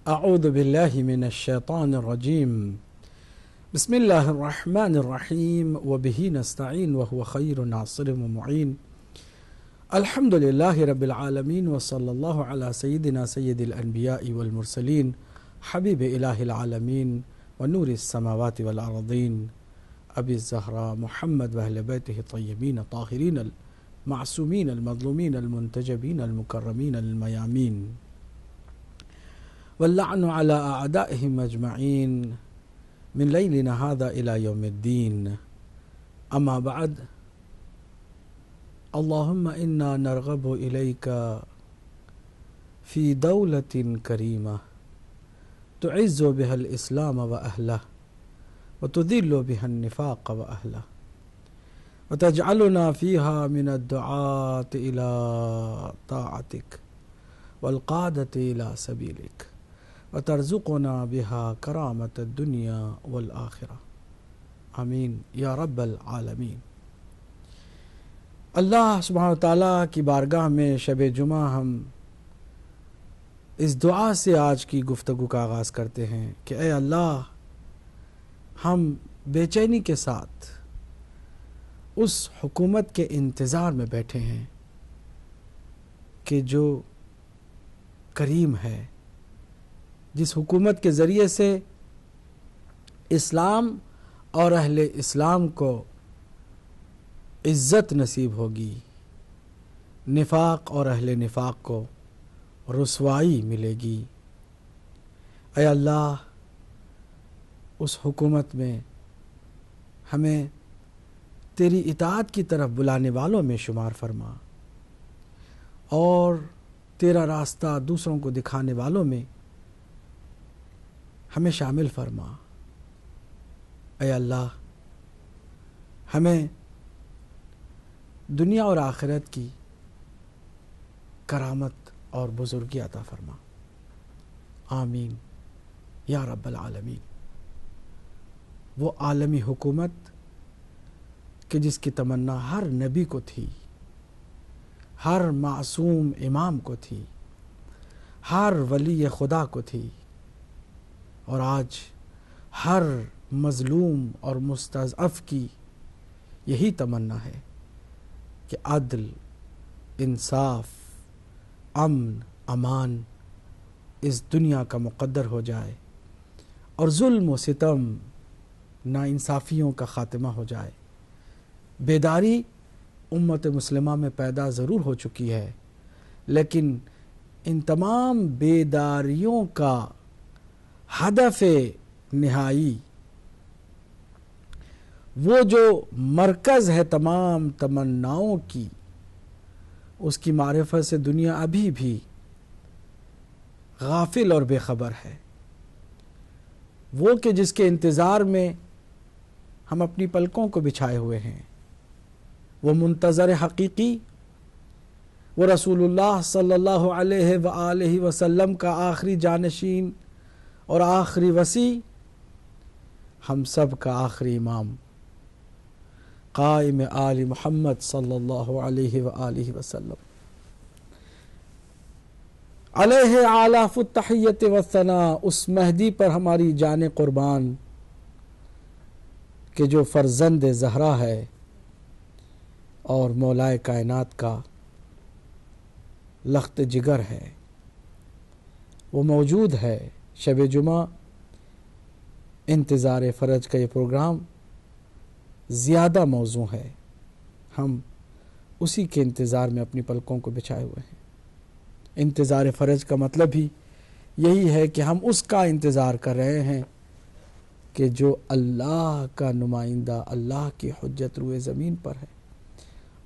أعوذ بالله من الشيطان الرجيم. بسم الله الرحمن الرحيم وبه نستعين وهو خير ناصر ومعين. الحمد لله رب العالمين وصلى الله على سيدنا سيد الأنبياء والمرسلين حبيب إله العالمين ونور السماوات والأرضين أبي الزهراء محمد وأهل بيته الطيبين الطاهرين المعصومين المظلومين المنتجبين المكرمين الميامين واللعن على أعدائهم أجمعين من ليلنا هذا إلى يوم الدين. أما بعد، اللهم إنا نرغب إليك في دولة كريمة تعز بها الإسلام وأهله وتذل بها النفاق وأهله وتجعلنا فيها من الدعاة إلى طاعتك والقادة إلى سبيلك وترزقنا بها كرامة الدنيا والآخرة آمین یا رب العالمین۔ اللہ سبحانہ وتعالیٰ کی بارگاہ میں شب جمعہ ہم اس دعا سے آج کی گفتگو کا آغاز کرتے ہیں کہ اے اللہ، ہم بے چینی کے ساتھ اس حکومت کے انتظار میں بیٹھے ہیں کہ جو کریم ہے، جس حکومت کے ذریعے سے اسلام اور اہل اسلام کو عزت نصیب ہوگی، نفاق اور اہل نفاق کو رسوائی ملے گی۔ اے اللہ، اس حکومت میں ہمیں تیری اطاعت کی طرف بلانے والوں میں شمار فرما اور تیرا راستہ دوسروں کو دکھانے والوں میں ہمیں شامل فرما۔ اے اللہ، ہمیں دنیا اور آخرت کی کرامت اور بزرگی عطا فرما، آمین یا رب العالمین۔ وہ عالمی حکومت کہ جس کی تمنا ہر نبی کو تھی، ہر معصوم امام کو تھی، ہر ولی خدا کو تھی، اور آج ہر مظلوم اور مستضعف کی یہی تمنا ہے کہ عدل، انصاف، امن، امان اس دنیا کا مقدر ہو جائے اور ظلم و ستم، ناانصافیوں کا خاتمہ ہو جائے۔ بیداری امت مسلمہ میں پیدا ضرور ہو چکی ہے، لیکن ان تمام بیداریوں کا ہدف نہائی، وہ جو مرکز ہے تمام تمناؤں کی، اس کی معرفت سے دنیا ابھی بھی غافل اور بے خبر ہے۔ وہ کہ جس کے انتظار میں ہم اپنی پلکوں کو بچھائے ہوئے ہیں، وہ منتظر حقیقی، وہ رسول اللہ صلی اللہ علیہ وآلہ وسلم کا آخری جانشین اور آخری وصی، ہم سب کا آخری امام، قائم آل محمد صلی اللہ علیہ وآلہ وسلم، علیہ آلاف التحیت والثناء، اس مہدی پر ہماری جان قربان کہ جو فرزند زہرا ہے اور مولائے کائنات کا لخت جگر ہے، وہ موجود ہے۔ شب جمعہ انتظار فرج کا یہ پروگرام زیادہ موزوں ہے، ہم اسی کے انتظار میں اپنی پلکوں کو بچھائے ہوئے ہیں۔ انتظار فرج کا مطلب ہی یہی ہے کہ ہم اس کا انتظار کر رہے ہیں کہ جو اللہ کا نمائندہ، اللہ کی حجت روئے زمین پر ہے۔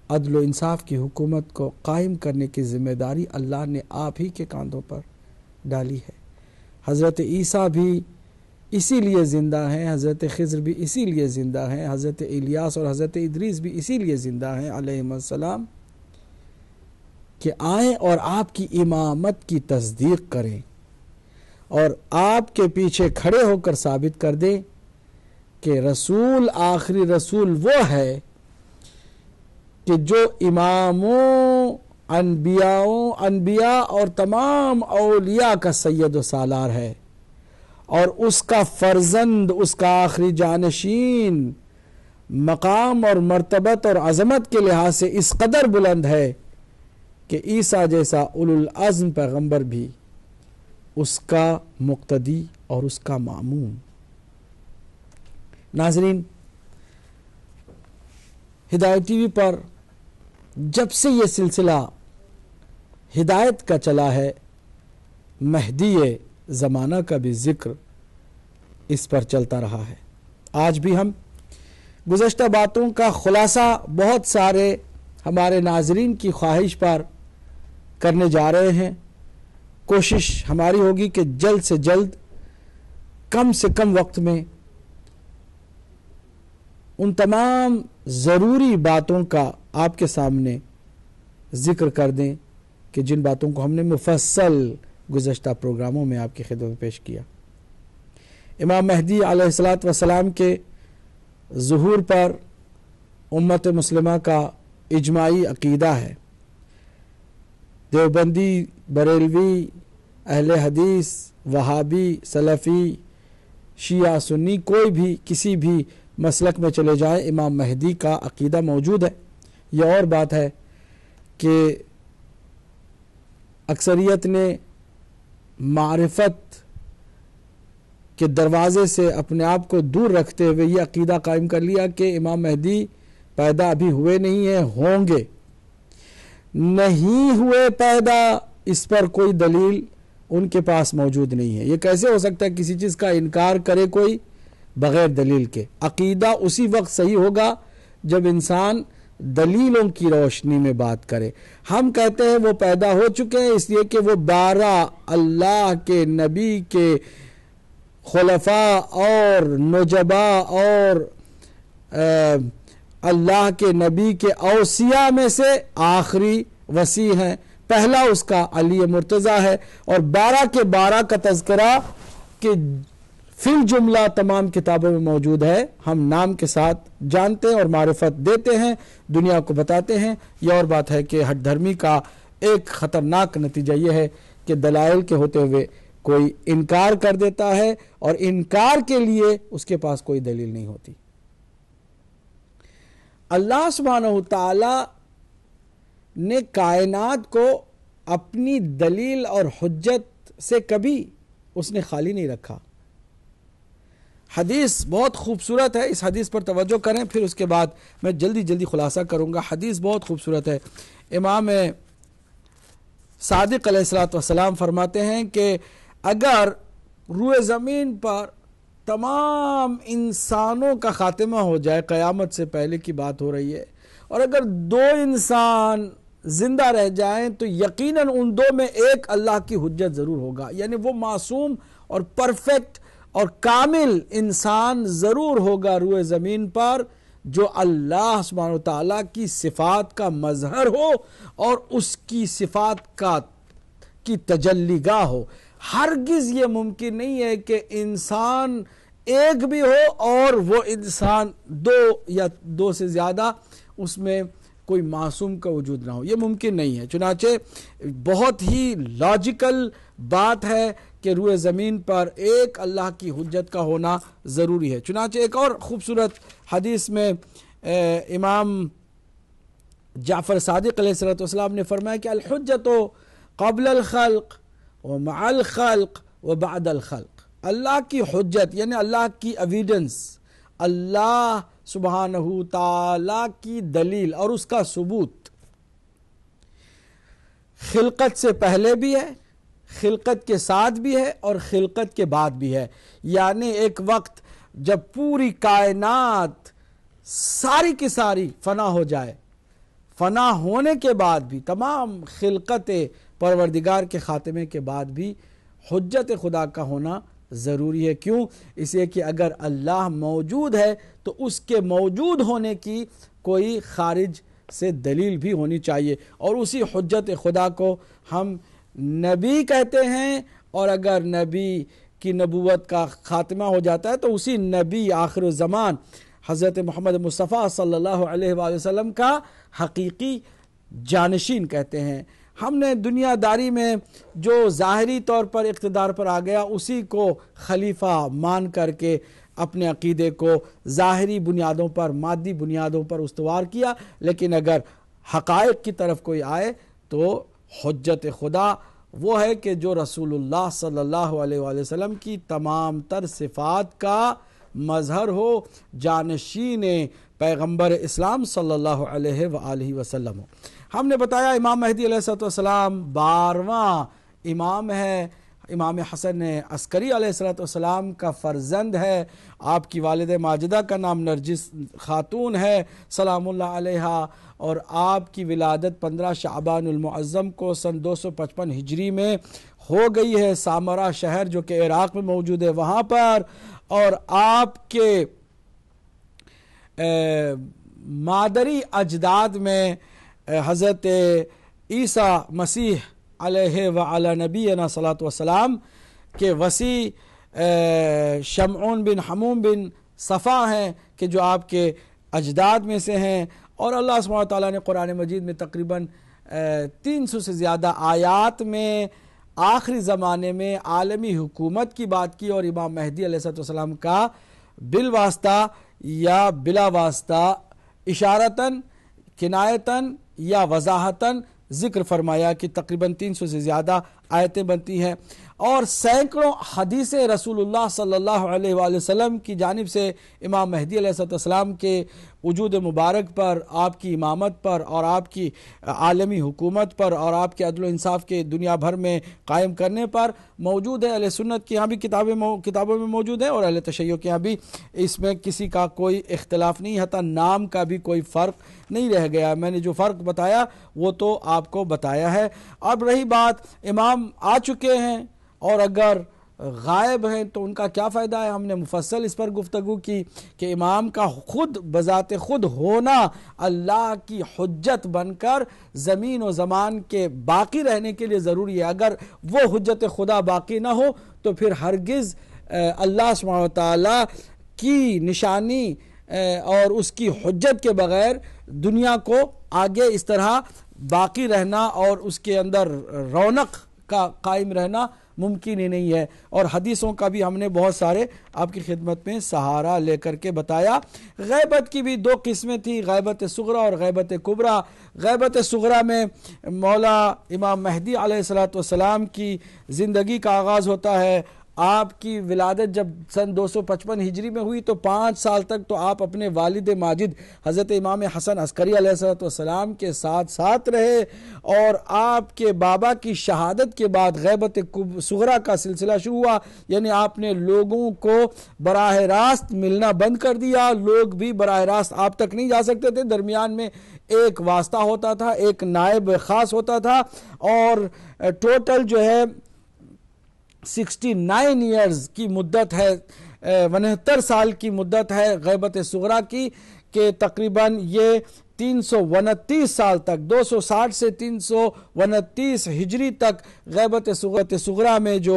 عدل و انصاف کی حکومت کو قائم کرنے کی ذمہ داری اللہ نے آپ ہی کے کاندھوں پر ڈالی ہے۔ حضرت عیسیٰ بھی اسی لیے زندہ ہیں، حضرت خضر بھی اسی لیے زندہ ہیں، حضرت الیاس اور حضرت ادریس بھی اسی لیے زندہ ہیں علیہم السلام، کہ آئیں اور آپ کی امامت کی تصدیق کریں اور آپ کے پیچھے کھڑے ہو کر ثابت کر دیں کہ رسول، آخری رسول وہ ہے کہ جو اماموں انبیاء اور تمام اولیاء کا سید و سالار ہے، اور اس کا فرزند، اس کا آخری جانشین مقام اور مرتبت اور عظمت کے لحاظ سے اس قدر بلند ہے کہ عیسیٰ جیسا اولو العزم پیغمبر بھی اس کا مقتدی اور اس کا مامون۔ ناظرین، ہدایت ٹی وی پر جب سے یہ سلسلہ ہدایت کا چلا ہے، مہدی زمانہ کا بھی ذکر اس پر چلتا رہا ہے۔ آج بھی ہم گزشتہ باتوں کا خلاصہ بہت سارے ہمارے ناظرین کی خواہش پر کرنے جا رہے ہیں۔ کوشش ہماری ہوگی کہ جلد سے جلد، کم سے کم وقت میں ان تمام ضروری باتوں کا آپ کے سامنے ذکر کر دیں کہ جن باتوں کو ہم نے مفصل گزشتہ پروگراموں میں آپ کی خدمت میں پیش کیا۔ امام مہدی علیہ الصلوۃ والسلام کے ظہور پر امت مسلمہ کا اجماعی عقیدہ ہے۔ دیوبندی، بریلوی، اہل حدیث، وہابی، سلفی، شیعہ، سنی، کوئی بھی کسی بھی مسلک میں چلے جائیں، امام مہدی کا عقیدہ موجود ہے۔ یہ اور بات ہے کہ اکثریت نے معرفت کے دروازے سے اپنے آپ کو دور رکھتے ہوئے یہ عقیدہ قائم کر لیا کہ امام مہدی پیدا ابھی ہوئے نہیں ہیں، ہوں گے۔ نہیں ہوئے پیدا، اس پر کوئی دلیل ان کے پاس موجود نہیں ہے۔ یہ کیسے ہو سکتا ہے کسی چیز کا انکار کرے کوئی بغیر دلیل کے؟ عقیدہ اسی وقت صحیح ہوگا جب انسان دلیلوں کی روشنی میں بات کرے۔ ہم کہتے ہیں وہ پیدا ہو چکے ہیں اس لیے کہ وہ 12 اللہ کے نبی کے خلفاء اور نجبا اور اللہ کے نبی کے اوصیاء میں سے آخری وصی ہیں۔ پہلا اس کا علی مرتضیٰ ہے، اور 12 کے 12 کا تذکرہ کہ فی الجملہ تمام کتابوں میں موجود ہے، ہم نام کے ساتھ جانتے ہیں اور معرفت دیتے ہیں، دنیا کو بتاتے ہیں۔ یہ اور بات ہے کہ ہٹ دھرمی کا ایک خطرناک نتیجہ یہ ہے کہ دلائل کے ہوتے ہوئے کوئی انکار کر دیتا ہے، اور انکار کے لیے اس کے پاس کوئی دلیل نہیں ہوتی۔ اللہ سبحانہ وتعالی نے کائنات کو اپنی دلیل اور حجت سے کبھی اس نے خالی نہیں رکھا۔ حدیث بہت خوبصورت ہے، اس حدیث پر توجہ کریں، پھر اس کے بعد میں جلدی خلاصہ کروں گا۔ حدیث بہت خوبصورت ہے۔ امام صادق علیہ الصلوۃ والسلام فرماتے ہیں کہ اگر روئے زمین پر تمام انسانوں کا خاتمہ ہو جائے، قیامت سے پہلے کی بات ہو رہی ہے، اور اگر 2 انسان زندہ رہ جائیں تو یقیناً ان 2 میں ایک اللہ کی حجت ضرور ہوگا، یعنی وہ معصوم اور پرفیکٹ اور کامل انسان ضرور ہوگا روئے زمین پر جو اللہ سبحانہ وتعالیٰ کی صفات کا مظہر ہو اور اس کی صفات کی تجلی گاہ ہو۔ ہرگز یہ ممکن نہیں ہے کہ انسان ایک بھی ہو اور وہ انسان 2 یا 2 سے زیادہ اس میں کوئی معصوم کا وجود نہ ہو، یہ ممکن نہیں ہے۔ چنانچہ بہت ہی لاجیکل بات ہے کہ روئے زمین پر ایک اللہ کی حجت کا ہونا ضروری ہے۔ چنانچہ ایک اور خوبصورت حدیث میں امام جعفر صادق علیہ السلام نے فرمایا کہ الحجت قبل الخلق ومع الخلق وبعد الخلق۔ اللہ کی حجت یعنی اللہ کی ایویڈنس، اللہ سبحانہ تعالی کی دلیل اور اس کا ثبوت خلقت سے پہلے بھی ہے، خلقت کے ساتھ بھی ہے اور خلقت کے بعد بھی ہے۔ یعنی ایک وقت جب پوری کائنات ساری کی ساری فنا ہو جائے، فنا ہونے کے بعد بھی تمام خلقت پروردگار کے خاتمے کے بعد بھی حجت خدا کا ہونا ضروری ہے۔ کیوں؟ اس لیے کہ اگر اللہ موجود ہے تو اس کے موجود ہونے کی کوئی خارج سے دلیل بھی ہونی چاہیے، اور اسی حجت خدا کو ہم نبی کہتے ہیں، اور اگر نبی کی نبوت کا خاتمہ ہو جاتا ہے تو اسی نبی آخر الزمان حضرت محمد مصطفیٰ صلی اللہ علیہ وآلہ وسلم کا حقیقی جانشین کہتے ہیں۔ ہم نے دنیا داری میں جو ظاہری طور پر اقتدار پر آ گیا اسی کو خلیفہ مان کر کے اپنے عقیدے کو ظاہری بنیادوں پر، مادی بنیادوں پر استوار کیا، لیکن اگر حقائق کی طرف کوئی آئے تو حجت خدا وہ ہے کہ جو رسول اللہ صلی اللہ علیہ وآلہ وسلم کی تمام تر صفات کا مظہر ہو، جانشین پیغمبر اسلام صلی اللہ علیہ وآلہ وسلم ہو۔ ہم نے بتایا امام مہدی علیہ السلام 12واں امام ہے، امام حسن عسکری علیہ السلام کا فرزند ہے۔ آپ کی والد ماجدہ کا نام نرجس خاتون ہے سلام اللہ علیہا، اور آپ کی ولادت 15 شعبان المعظم کو سن 255 ہجری میں ہو گئی ہے، سامرا شہر جو کہ عراق میں موجود ہے وہاں پر۔ اور آپ کے مادری اجداد میں حضرت عیسیٰ مسیح علیہ وعلی نبینا صلاۃ وسلام کے وسیع شمعون بن حموم بن صفا ہیں کہ جو آپ کے اجداد میں سے ہیں۔ اور اللہ سبحانہ وتعالیٰ نے قرآن مجید میں تقریباً 300 سے زیادہ آیات میں آخری زمانے میں عالمی حکومت کی بات کی، اور امام مہدی علیہ السلام کا بالواسطہ یا بلا واسطہ اشارتاً، کنایتاً یا وضاحتاً ذکر فرمایا کہ تقریباً 300 سے زیادہ آیتیں بنتی ہیں، اور سینکڑوں حدیثیں رسول اللہ صلی اللہ علیہ وآلہ وسلم کی جانب سے امام مہدی علیہ السلام کے وجود مبارک پر، آپ کی امامت پر، اور آپ کی عالمی حکومت پر، اور آپ کے عدل و انصاف کے دنیا بھر میں قائم کرنے پر موجود ہے۔ اہل سنت کے ہاں بھی کتابوں میں موجود ہے، اور اہل تشیع کے ہاں بھی اس میں کسی کا کوئی اختلاف نہیں، حتیٰ نام کا بھی کوئی فرق نہیں رہ گیا۔ میں نے جو فرق بتایا وہ تو آپ کو بتایا ہے۔ اب رہی بات امام آ چکے ہیں اور اگر غائب ہیں تو ان کا کیا فائدہ ہے؟ ہم نے مفصل اس پر گفتگو کی کہ امام کا خود بذات خود ہونا اللہ کی حجت بن کر زمین و زمان کے باقی رہنے کے لیے ضروری ہے۔ اگر وہ حجت خدا باقی نہ ہو تو پھر ہرگز اللہ سبحانہ وتعالی کی نشانی اور اس کی حجت کے بغیر دنیا کو آگے اس طرح باقی رہنا اور اس کے اندر رونق کا قائم رہنا ممکن ہی نہیں ہے۔ اور حدیثوں کا بھی ہم نے بہت سارے آپ کی خدمت میں سہارا لے کر کے بتایا۔ غیبت کی بھی 2 قسمیں تھیں، غیبت صغریٰ اور غیبت کبریٰ۔ غیبت صغریٰ میں مولا امام مہدی علیہ السلام کی زندگی کا آغاز ہوتا ہے۔ آپ کی ولادت جب سن 255 ہجری میں ہوئی تو 5 سال تک تو آپ اپنے والد ماجد حضرت امام حسن عسکری علیہ السلام کے ساتھ رہے، اور آپ کے بابا کی شہادت کے بعد غیبت صغریٰ کا سلسلہ شروع ہوا، یعنی آپ نے لوگوں کو براہ راست ملنا بند کر دیا، لوگ بھی براہ راست آپ تک نہیں جا سکتے تھے، درمیان میں ایک واسطہ ہوتا تھا، ایک نائب خاص ہوتا تھا، اور ٹوٹل جو ہے 69 ایئرز کی مدت ہے، 69 سال کی مدت ہے غیبت صغریٰ کی، کہ تقریباً یہ 329 سال تک 260 سے 329 ہجری تک غیبت صغریٰ میں جو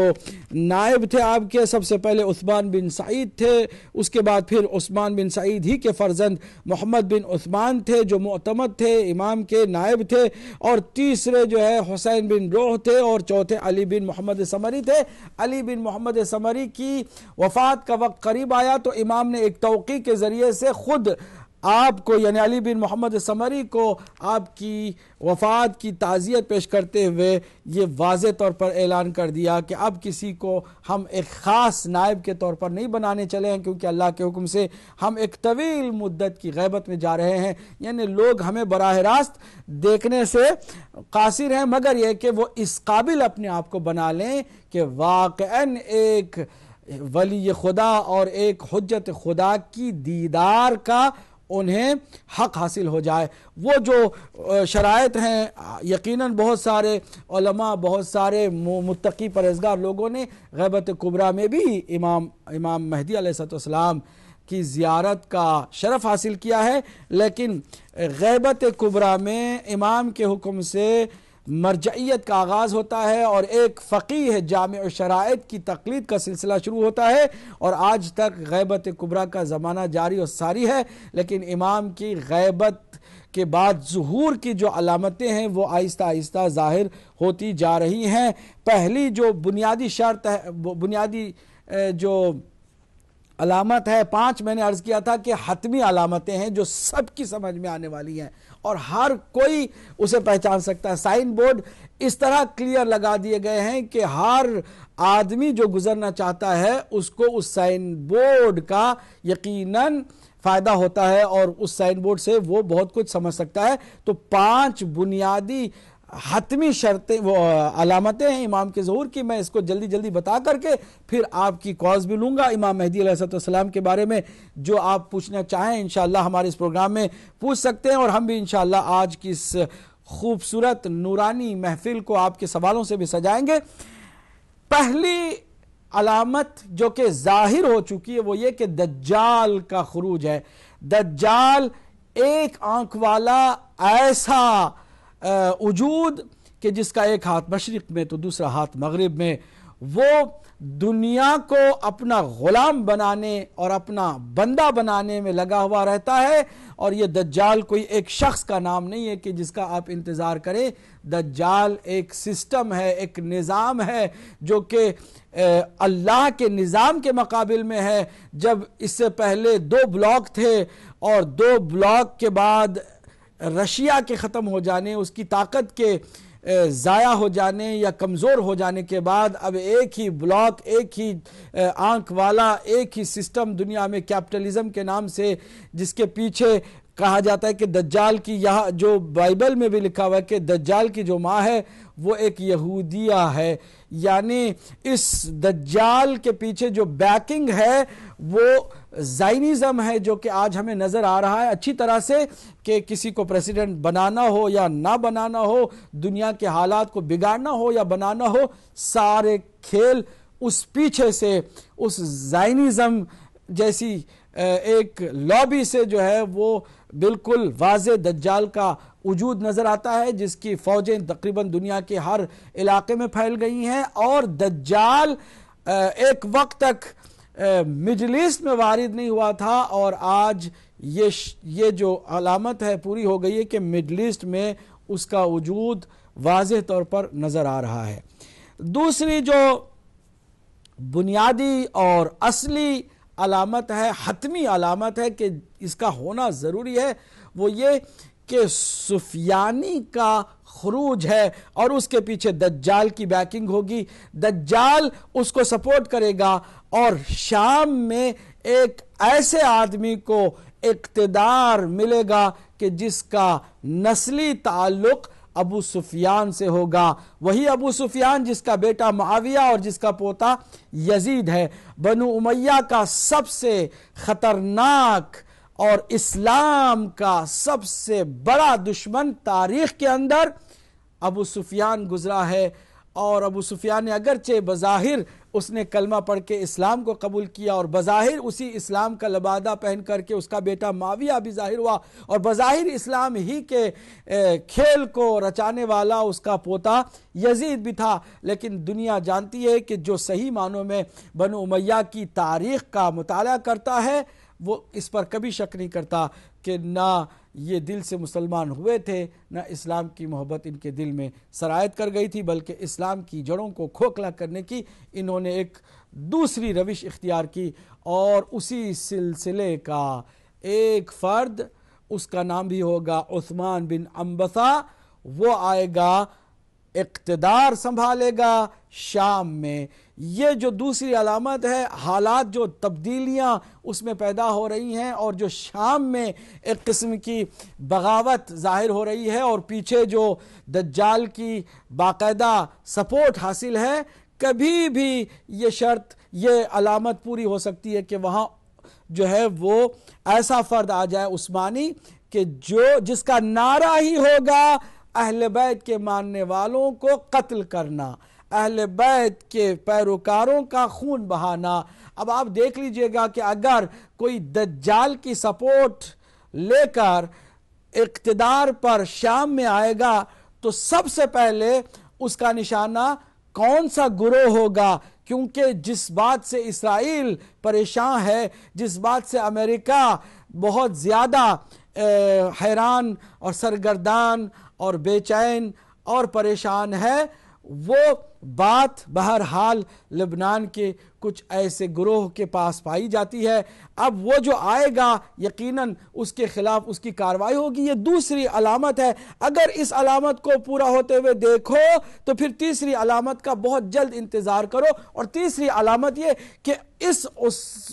نائب تھے آپ کے، سب سے پہلے عثمان بن سعید تھے، اس کے بعد پھر عثمان بن سعید ہی کے فرزند محمد بن عثمان تھے جو معتمد تھے، امام کے نائب تھے، اور تیسرے جو ہے حسین بن روح تھے، اور چوتھے علی بن محمد سمری تھے۔ علی بن محمد سمری کی وفات کا وقت قریب آیا تو امام نے ایک توقیع کے ذریعے سے خود آپ کو، یعنی علی بن محمد سمری کو، آپ کی وفات کی تعزیت پیش کرتے ہوئے یہ واضح طور پر اعلان کر دیا کہ اب کسی کو ہم ایک خاص نائب کے طور پر نہیں بنانے چلے ہیں، کیونکہ اللہ کے حکم سے ہم ایک طویل مدت کی غیبت میں جا رہے ہیں، یعنی لوگ ہمیں براہ راست دیکھنے سے قاصر ہیں، مگر یہ کہ وہ اس قابل اپنے آپ کو بنا لیں کہ واقعاً ایک ولی خدا اور ایک حجت خدا کی دیدار کا انہیں حق حاصل ہو جائے۔ وہ جو شرائط ہیں یقیناً بہت سارے علماء، بہت سارے متقی پرہیزگار لوگوں نے غیبت کبریٰ میں بھی امام مہدی علیہ السلام کی زیارت کا شرف حاصل کیا ہے، لیکن غیبت کبریٰ میں امام کے حکم سے مرجعیت کا آغاز ہوتا ہے، اور ایک فقیہ جامع شرائط کی تقلید کا سلسلہ شروع ہوتا ہے، اور آج تک غیبت کبریٰ کا زمانہ جاری و ساری ہے، لیکن امام کی غیبت کے بعد ظہور کی جو علامتیں ہیں وہ آہستہ آہستہ ظاہر ہوتی جا رہی ہیں۔ پہلی جو بنیادی شرط ہے، بنیادی جو علامت ہے، 5 میں نے عرض کیا تھا کہ حتمی علامتیں ہیں جو سب کی سمجھ میں آنے والی ہیں اور ہر کوئی اسے پہچان سکتا ہے۔ سائن بورڈ اس طرح کلیئر لگا دیے گئے ہیں کہ ہر آدمی جو گزرنا چاہتا ہے اس کو اس سائن بورڈ کا یقیناً فائدہ ہوتا ہے اور اس سائن بورڈ سے وہ بہت کچھ سمجھ سکتا ہے۔ تو 5 بنیادی حتمی شرطیں، وہ علامتیں ہیں امام کے ظہور کی۔ میں اس کو جلدی جلدی بتا کر کے پھر آپ کی کالز بھی لوں گا امام مہدی علیہ السلام کے بارے میں، جو آپ پوچھنا چاہیں انشاءاللہ ہمارے اس پروگرام میں پوچھ سکتے ہیں، اور ہم بھی انشاءاللہ آج کی اس خوبصورت نورانی محفل کو آپ کے سوالوں سے بھی سجائیں گے۔ پہلی علامت جو کہ ظاہر ہو چکی ہے وہ یہ کہ دجال کا خروج ہے۔ دجال ایک آنکھ والا ایسا وجود کہ جس کا ایک ہاتھ مشرق میں تو دوسرا ہاتھ مغرب میں، وہ دنیا کو اپنا غلام بنانے اور اپنا بندہ بنانے میں لگا ہوا رہتا ہے۔ اور یہ دجال کوئی ایک شخص کا نام نہیں ہے کہ جس کا آپ انتظار کریں۔ دجال ایک سسٹم ہے، ایک نظام ہے جو کہ اللہ کے نظام کے مقابل میں ہے۔ جب اس سے پہلے 2 بلاک تھے اور 2 بلاک کے بعد رشیا کے ختم ہو جانے، اس کی طاقت کے ضائع ہو جانے یا کمزور ہو جانے کے بعد اب ایک ہی بلاک، ایک ہی آنکھ والا، ایک ہی سسٹم دنیا میں کیپٹلزم کے نام سے، جس کے پیچھے کہا جاتا ہے کہ دجال کی، یہاں جو بائبل میں بھی لکھا ہوا ہے کہ دجال کی جو ماں ہے وہ ایک یہودیہ ہے، یعنی اس دجال کے پیچھے جو بیکنگ ہے وہ زائنزم ہے، جو کہ آج ہمیں نظر آ رہا ہے اچھی طرح سے کہ کسی کو پریزیڈنٹ بنانا ہو یا نہ بنانا ہو، دنیا کے حالات کو بگاڑنا ہو یا بنانا ہو، سارے کھیل اس پیچھے سے، اس زائنزم جیسی ایک لابی سے جو ہے وہ بالکل واضح دجال کا وجود نظر آتا ہے، جس کی فوجیں تقریباً دنیا کے ہر علاقے میں پھیل گئی ہیں۔ اور دجال ایک وقت تک مڈل ایسٹ میں وارد نہیں ہوا تھا، اور آج یہ جو علامت ہے پوری ہو گئی ہے کہ مڈل ایسٹ میں اس کا وجود واضح طور پر نظر آ رہا ہے۔ دوسری جو بنیادی اور اصلی علامت ہے، حتمی علامت ہے کہ اس کا ہونا ضروری ہے، وہ یہ کہ سفیانی کا خروج ہے اور اس کے پیچھے دجال کی بیکنگ ہوگی۔ دجال اس کو سپورٹ کرے گا اور شام میں ایک ایسے آدمی کو اقتدار ملے گا کہ جس کا نسلی تعلق ابو سفیان سے ہوگا، وہی ابو سفیان جس کا بیٹا معاویہ اور جس کا پوتا یزید ہے۔ بنو امیہ کا سب سے خطرناک اور اسلام کا سب سے بڑا دشمن تاریخ کے اندر ابو سفیان گزرا ہے، اور ابو سفیان نے اگرچہ بظاہر اس نے کلمہ پڑھ کے اسلام کو قبول کیا اور بظاہر اسی اسلام کا لبادہ پہن کر کے اس کا بیٹا معاویہ بھی ظاہر ہوا، اور بظاہر اسلام ہی کے کھیل کو رچانے والا اس کا پوتا یزید بھی تھا، لیکن دنیا جانتی ہے کہ جو صحیح معنوں میں بنو امیہ کی تاریخ کا مطالعہ کرتا ہے وہ اس پر کبھی شک نہیں کرتا کہ نہ یہ دل سے مسلمان ہوئے تھے، نہ اسلام کی محبت ان کے دل میں سرایت کر گئی تھی، بلکہ اسلام کی جڑوں کو کھوکھلا کرنے کی انہوں نے ایک دوسری روش اختیار کی۔ اور اسی سلسلے کا ایک فرد، اس کا نام بھی ہوگا عثمان بن عنبسہ، وہ آئے گا، اقتدار سنبھالے گا شام میں۔ یہ جو دوسری علامت ہے، حالات جو تبدیلیاں اس میں پیدا ہو رہی ہیں اور جو شام میں ایک قسم کی بغاوت ظاہر ہو رہی ہے، اور پیچھے جو دجال کی باقاعدہ سپورٹ حاصل ہے، کبھی بھی یہ شرط، یہ علامت پوری ہو سکتی ہے کہ وہاں جو ہے وہ ایسا فرد آ جائے عثمانی کہ جس کا نعرہ ہی ہوگا اہل بیت کے ماننے والوں کو قتل کرنا، اہل بیت کے پیروکاروں کا خون بہانا۔ اب آپ دیکھ لیجئے گا کہ اگر کوئی دجال کی سپورٹ لے کر اقتدار پر شام میں آئے گا تو سب سے پہلے اس کا نشانہ کون سا گروہ ہوگا، کیونکہ جس بات سے اسرائیل پریشان ہے، جس بات سے امریکہ بہت زیادہ حیران اور سرگردان اور بے چین اور پریشان ہے، وہ بات بہرحال لبنان کے کچھ ایسے گروہ کے پاس پائی جاتی ہے۔ اب وہ جو آئے گا یقیناً اس کے خلاف اس کی کارروائی ہوگی۔ یہ دوسری علامت ہے۔ اگر اس علامت کو پورا ہوتے ہوئے دیکھو تو پھر تیسری علامت کا بہت جلد انتظار کرو، اور تیسری علامت یہ کہ اس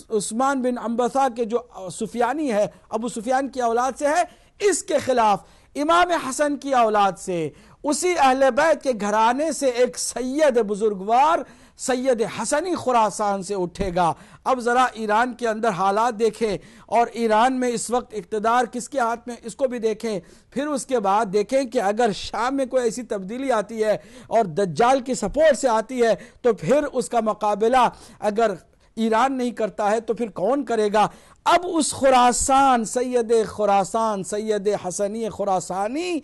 عثمان بن عنبسہ کے جو سفیانی ہے، ابو سفیان کی اولاد سے ہے، اس کے خلاف امام حسن کی اولاد سے، اسی اہل بیت کے گھرانے سے ایک سید بزرگوار، سید حسنی خراسان سے اٹھے گا۔ اب ذرا ایران کے اندر حالات دیکھیں، اور ایران میں اس وقت اقتدار کس کے ہاتھ میں، اس کو بھی دیکھیں۔ پھر اس کے بعد دیکھیں کہ اگر شام میں کوئی ایسی تبدیلی آتی ہے اور دجال کی سپورٹ سے آتی ہے تو پھر اس کا مقابلہ اگر ایران نہیں کرتا ہے تو پھر کون کرے گا؟ اب اس خراسان، سید حسنی خراسانی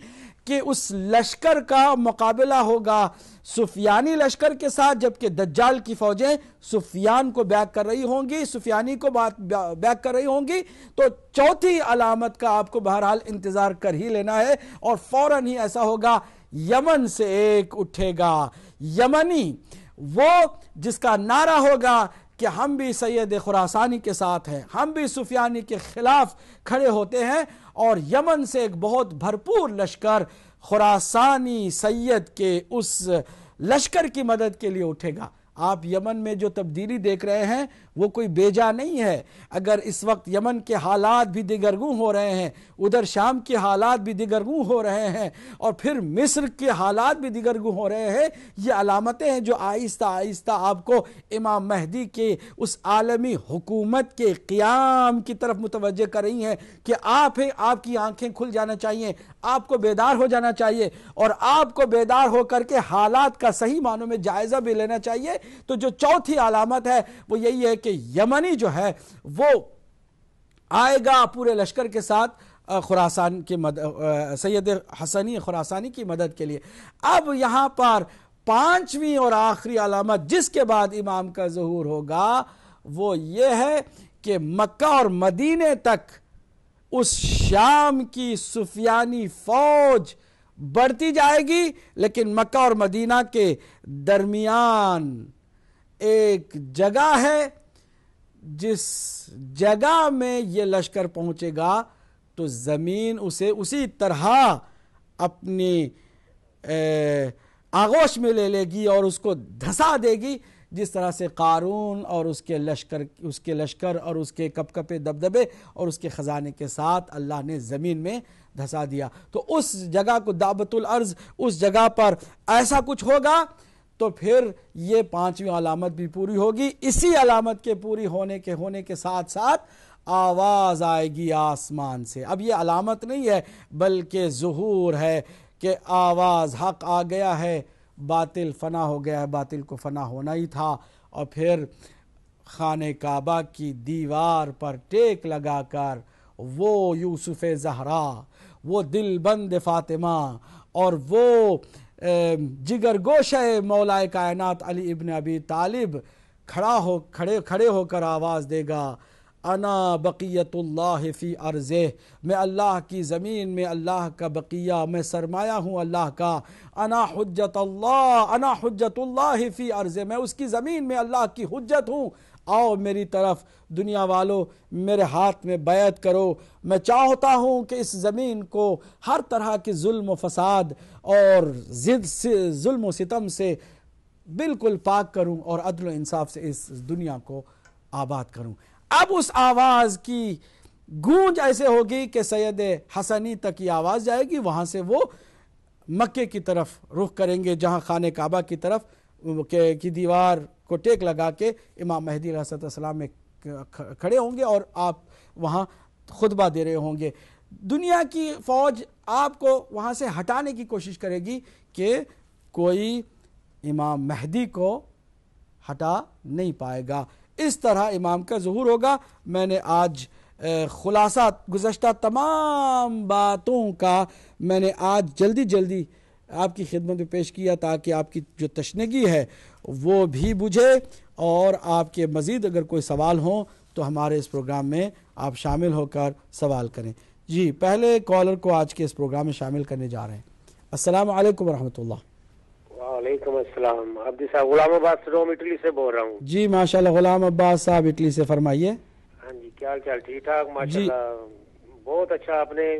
کہ اس لشکر کا مقابلہ ہوگا سفیانی لشکر کے ساتھ، جبکہ دجال کی فوجیں سفیان کو بیک کر رہی ہوں گی، سفیانی کو بیک کر رہی ہوں گی۔ تو چوتھی علامت کا آپ کو بہرحال انتظار کر ہی لینا ہے، اور فوراً ہی ایسا ہوگا۔ یمن سے ایک اٹھے گا یمنی، وہ جس کا نعرہ ہوگا کہ ہم بھی سید خراسانی کے ساتھ ہیں، ہم بھی سفیانی کے خلاف کھڑے ہوتے ہیں، اور یمن سے ایک بہت بھرپور لشکر خراسانی سید کے اس لشکر کی مدد کے لیے اٹھے گا۔ آپ یمن میں جو تبدیلی دیکھ رہے ہیں وہ کوئی بیجا نہیں ہے۔ اگر اس وقت یمن کے حالات بھی دگرگوں ہو رہے ہیں، ادھر شام کے حالات بھی دگرگوں ہو رہے ہیں، اور پھر مصر کے حالات بھی دگرگوں ہو رہے ہیں، یہ علامتیں ہیں جو آہستہ آہستہ آپ کو امام مہدی کے اس عالمی حکومت کے قیام کی طرف متوجہ کر رہی ہیں کہ آپ کی آنکھیں کھل جانا چاہیے، آپ کو بیدار ہو جانا چاہیے، اور آپ کو بیدار ہو کر کے حالات کا صحیح معنوں میں جائزہ بھی لینا چاہیے۔ تو جو چوتھی علامت ہے وہ یہی ہے کہ یمنی جو ہے وہ آئے گا پورے لشکر کے ساتھ خراسان کی سید حسنی خراسانی کی مدد کے لیے۔ اب یہاں پر پانچویں اور آخری علامت جس کے بعد امام کا ظہور ہوگا وہ یہ ہے کہ مکہ اور مدینے تک اس شام کی سفیانی فوج بڑھتی جائے گی، لیکن مکہ اور مدینہ کے درمیان ایک جگہ ہے، جس جگہ میں یہ لشکر پہنچے گا تو زمین اسے اسی طرح اپنی آغوش میں لے لے گی اور اس کو دھسا دے گی، جس طرح سے قارون اور اس کے لشکر اور اس کے کپکپے دبدبے اور اس کے خزانے کے ساتھ اللہ نے زمین میں دھسا دیا۔ تو اس جگہ کو دعوت الارض، اس جگہ پر ایسا کچھ ہوگا تو پھر یہ پانچویں علامت بھی پوری ہوگی۔ اسی علامت کے پوری ہونے کے ساتھ ساتھ آواز آئے گی آسمان سے۔ اب یہ علامت نہیں ہے بلکہ ظہور ہے کہ آواز، حق آ گیا ہے، باطل فنا ہو گیا ہے، باطل کو فنا ہونا ہی تھا۔ اور پھر خانہ کعبہ کی دیوار پر ٹیک لگا کر وہ یوسف زہرا، وہ دل بند فاطمہ، اور وہ جگر گوشہ مولا کائنات علی ابن ابی طالب کھڑے ہو کر آواز دے گا، انا بقیت اللہ فی ارضہ، میں اللہ کی زمین میں اللہ کا بقیہ، میں سرمایہ ہوں اللہ کا، انا حجت اللہ فی ارضہ، میں اس کی زمین میں اللہ کی حجت ہوں، آؤ میری طرف دنیا والو، میرے ہاتھ میں بیعت کرو۔ میں چاہتا ہوں کہ اس زمین کو ہر طرح کے ظلم و فساد اور ظلم و ستم سے بالکل پاک کروں اور عدل و انصاف سے اس دنیا کو آباد کروں۔ اب اس آواز کی گونج ایسے ہوگی کہ سید حسنی تک یہ آواز جائے گی، وہاں سے وہ مکے کی طرف رخ کریں گے، جہاں خانہ کعبہ کی طرف کی دیوار کو ٹیک لگا کے امام مہدی علیہ السلام میں کھڑے ہوں گے، اور آپ وہاں خطبہ دے رہے ہوں گے۔ دنیا کی فوج آپ کو وہاں سے ہٹانے کی کوشش کرے گی کہ کوئی امام مہدی کو ہٹا نہیں پائے گا۔ اس طرح امام کا ظہور ہوگا۔ میں نے آج خلاصہ گزشتہ تمام باتوں کا میں نے آج جلدی آپ کی خدمت میں پیش کیا تاکہ آپ کی جو تشنگی ہے وہ بھی بجھے، اور آپ کے مزید اگر کوئی سوال ہوں تو ہمارے اس پروگرام میں آپ شامل ہو کر سوال کریں۔ جی پہلے کالر کو آج کے اس پروگرام میں شامل کرنے جا رہے ہیں. السلام علیکم ورحمۃ اللہ. وعلیکم السلام. عبدی صاحب غلام آباد سے روم اٹلی سے بول رہا ہوں. جی ماشاءاللہ غلام عباس صاحب اٹلی سے، فرمائیے. ہاں جی، کیا حال چال؟ ٹھیک ٹھاک ماشاءاللہ. بہت اچھا آپ نے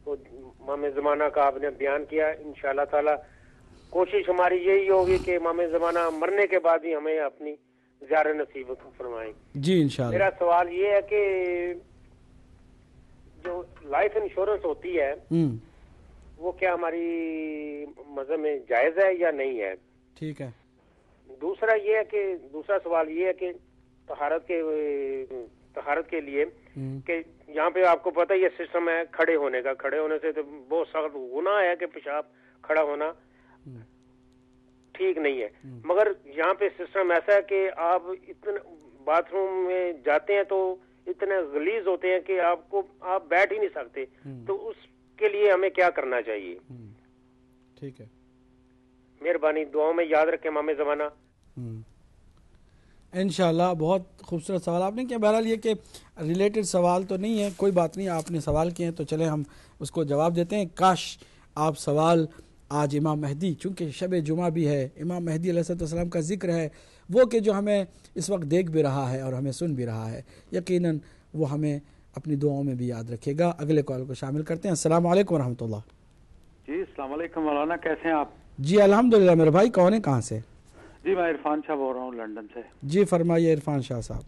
امام زمانہ کا آپ نے بیان کیا. انشاءاللہ تعالی کوشش ہماری یہی ہوگی کہ امام زمانہ مرنے کے بعد ہی ہمیں اپنی زیارت نصیب فرمائیں. جی انشاءاللہ. میرا سوال یہ ہے کہ جو لائف انشورنس ہوتی ہے وہ کیا ہماری مذہب میں جائز ہے یا نہیں ہے؟ ٹھیک ہے. دوسرا سوال یہ ہے کہ طہارت کے لیے کہ یہاں پہ آپ کو پتہ یہ سسٹم ہے کھڑے ہونے کا. کھڑے ہونے سے تو بہت سخت گناہ ہے کہ پیشاب کھڑا ہونا ٹھیک نہیں ہے. مگر یہاں پہ سسٹم ایسا ہے کہ آپ اتنے باتھ روم میں جاتے ہیں تو اتنے غلیظ ہوتے ہیں کہ آپ بیٹھ ہی نہیں سکتے. تو اس کے لیے ہمیں کیا کرنا چاہیے؟ ٹھیک ہے. مہربانی دعاؤں میں یاد رکھیں امام زمانہ. انشاءاللہ. بہت خوبصورت سوال آپ نے کیا. بہرحال یہ کہ ریلیٹڈ سوال تو نہیں ہے، کوئی بات نہیں، آپ نے سوال کیے ہیں تو چلیں ہم اس کو جواب دیتے ہیں. کاش آپ سوال آج امام مہدی، چونکہ شب جمعہ بھی ہے، امام مہدی علیہ السلام کا ذکر ہے، وہ کہ جو ہمیں اس وقت دیکھ بھی رہا ہے اور ہمیں سن بھی رہا ہے، یقیناً وہ ہمیں اپنی دعاؤں میں بھی یاد رکھے گا. اگلے کال کو شامل کرتے ہیں. السلام علیکم ورحمۃ اللہ. جی السلام علیکم مولانا، کیسے ہیں آپ؟ جی الحمدللہ. میرے بھائی کون ہے، کہاں سے؟ جی میں عرفان شاہ بول رہا ہوں لنڈن سے. جی فرمائیے عرفان شاہ صاحب.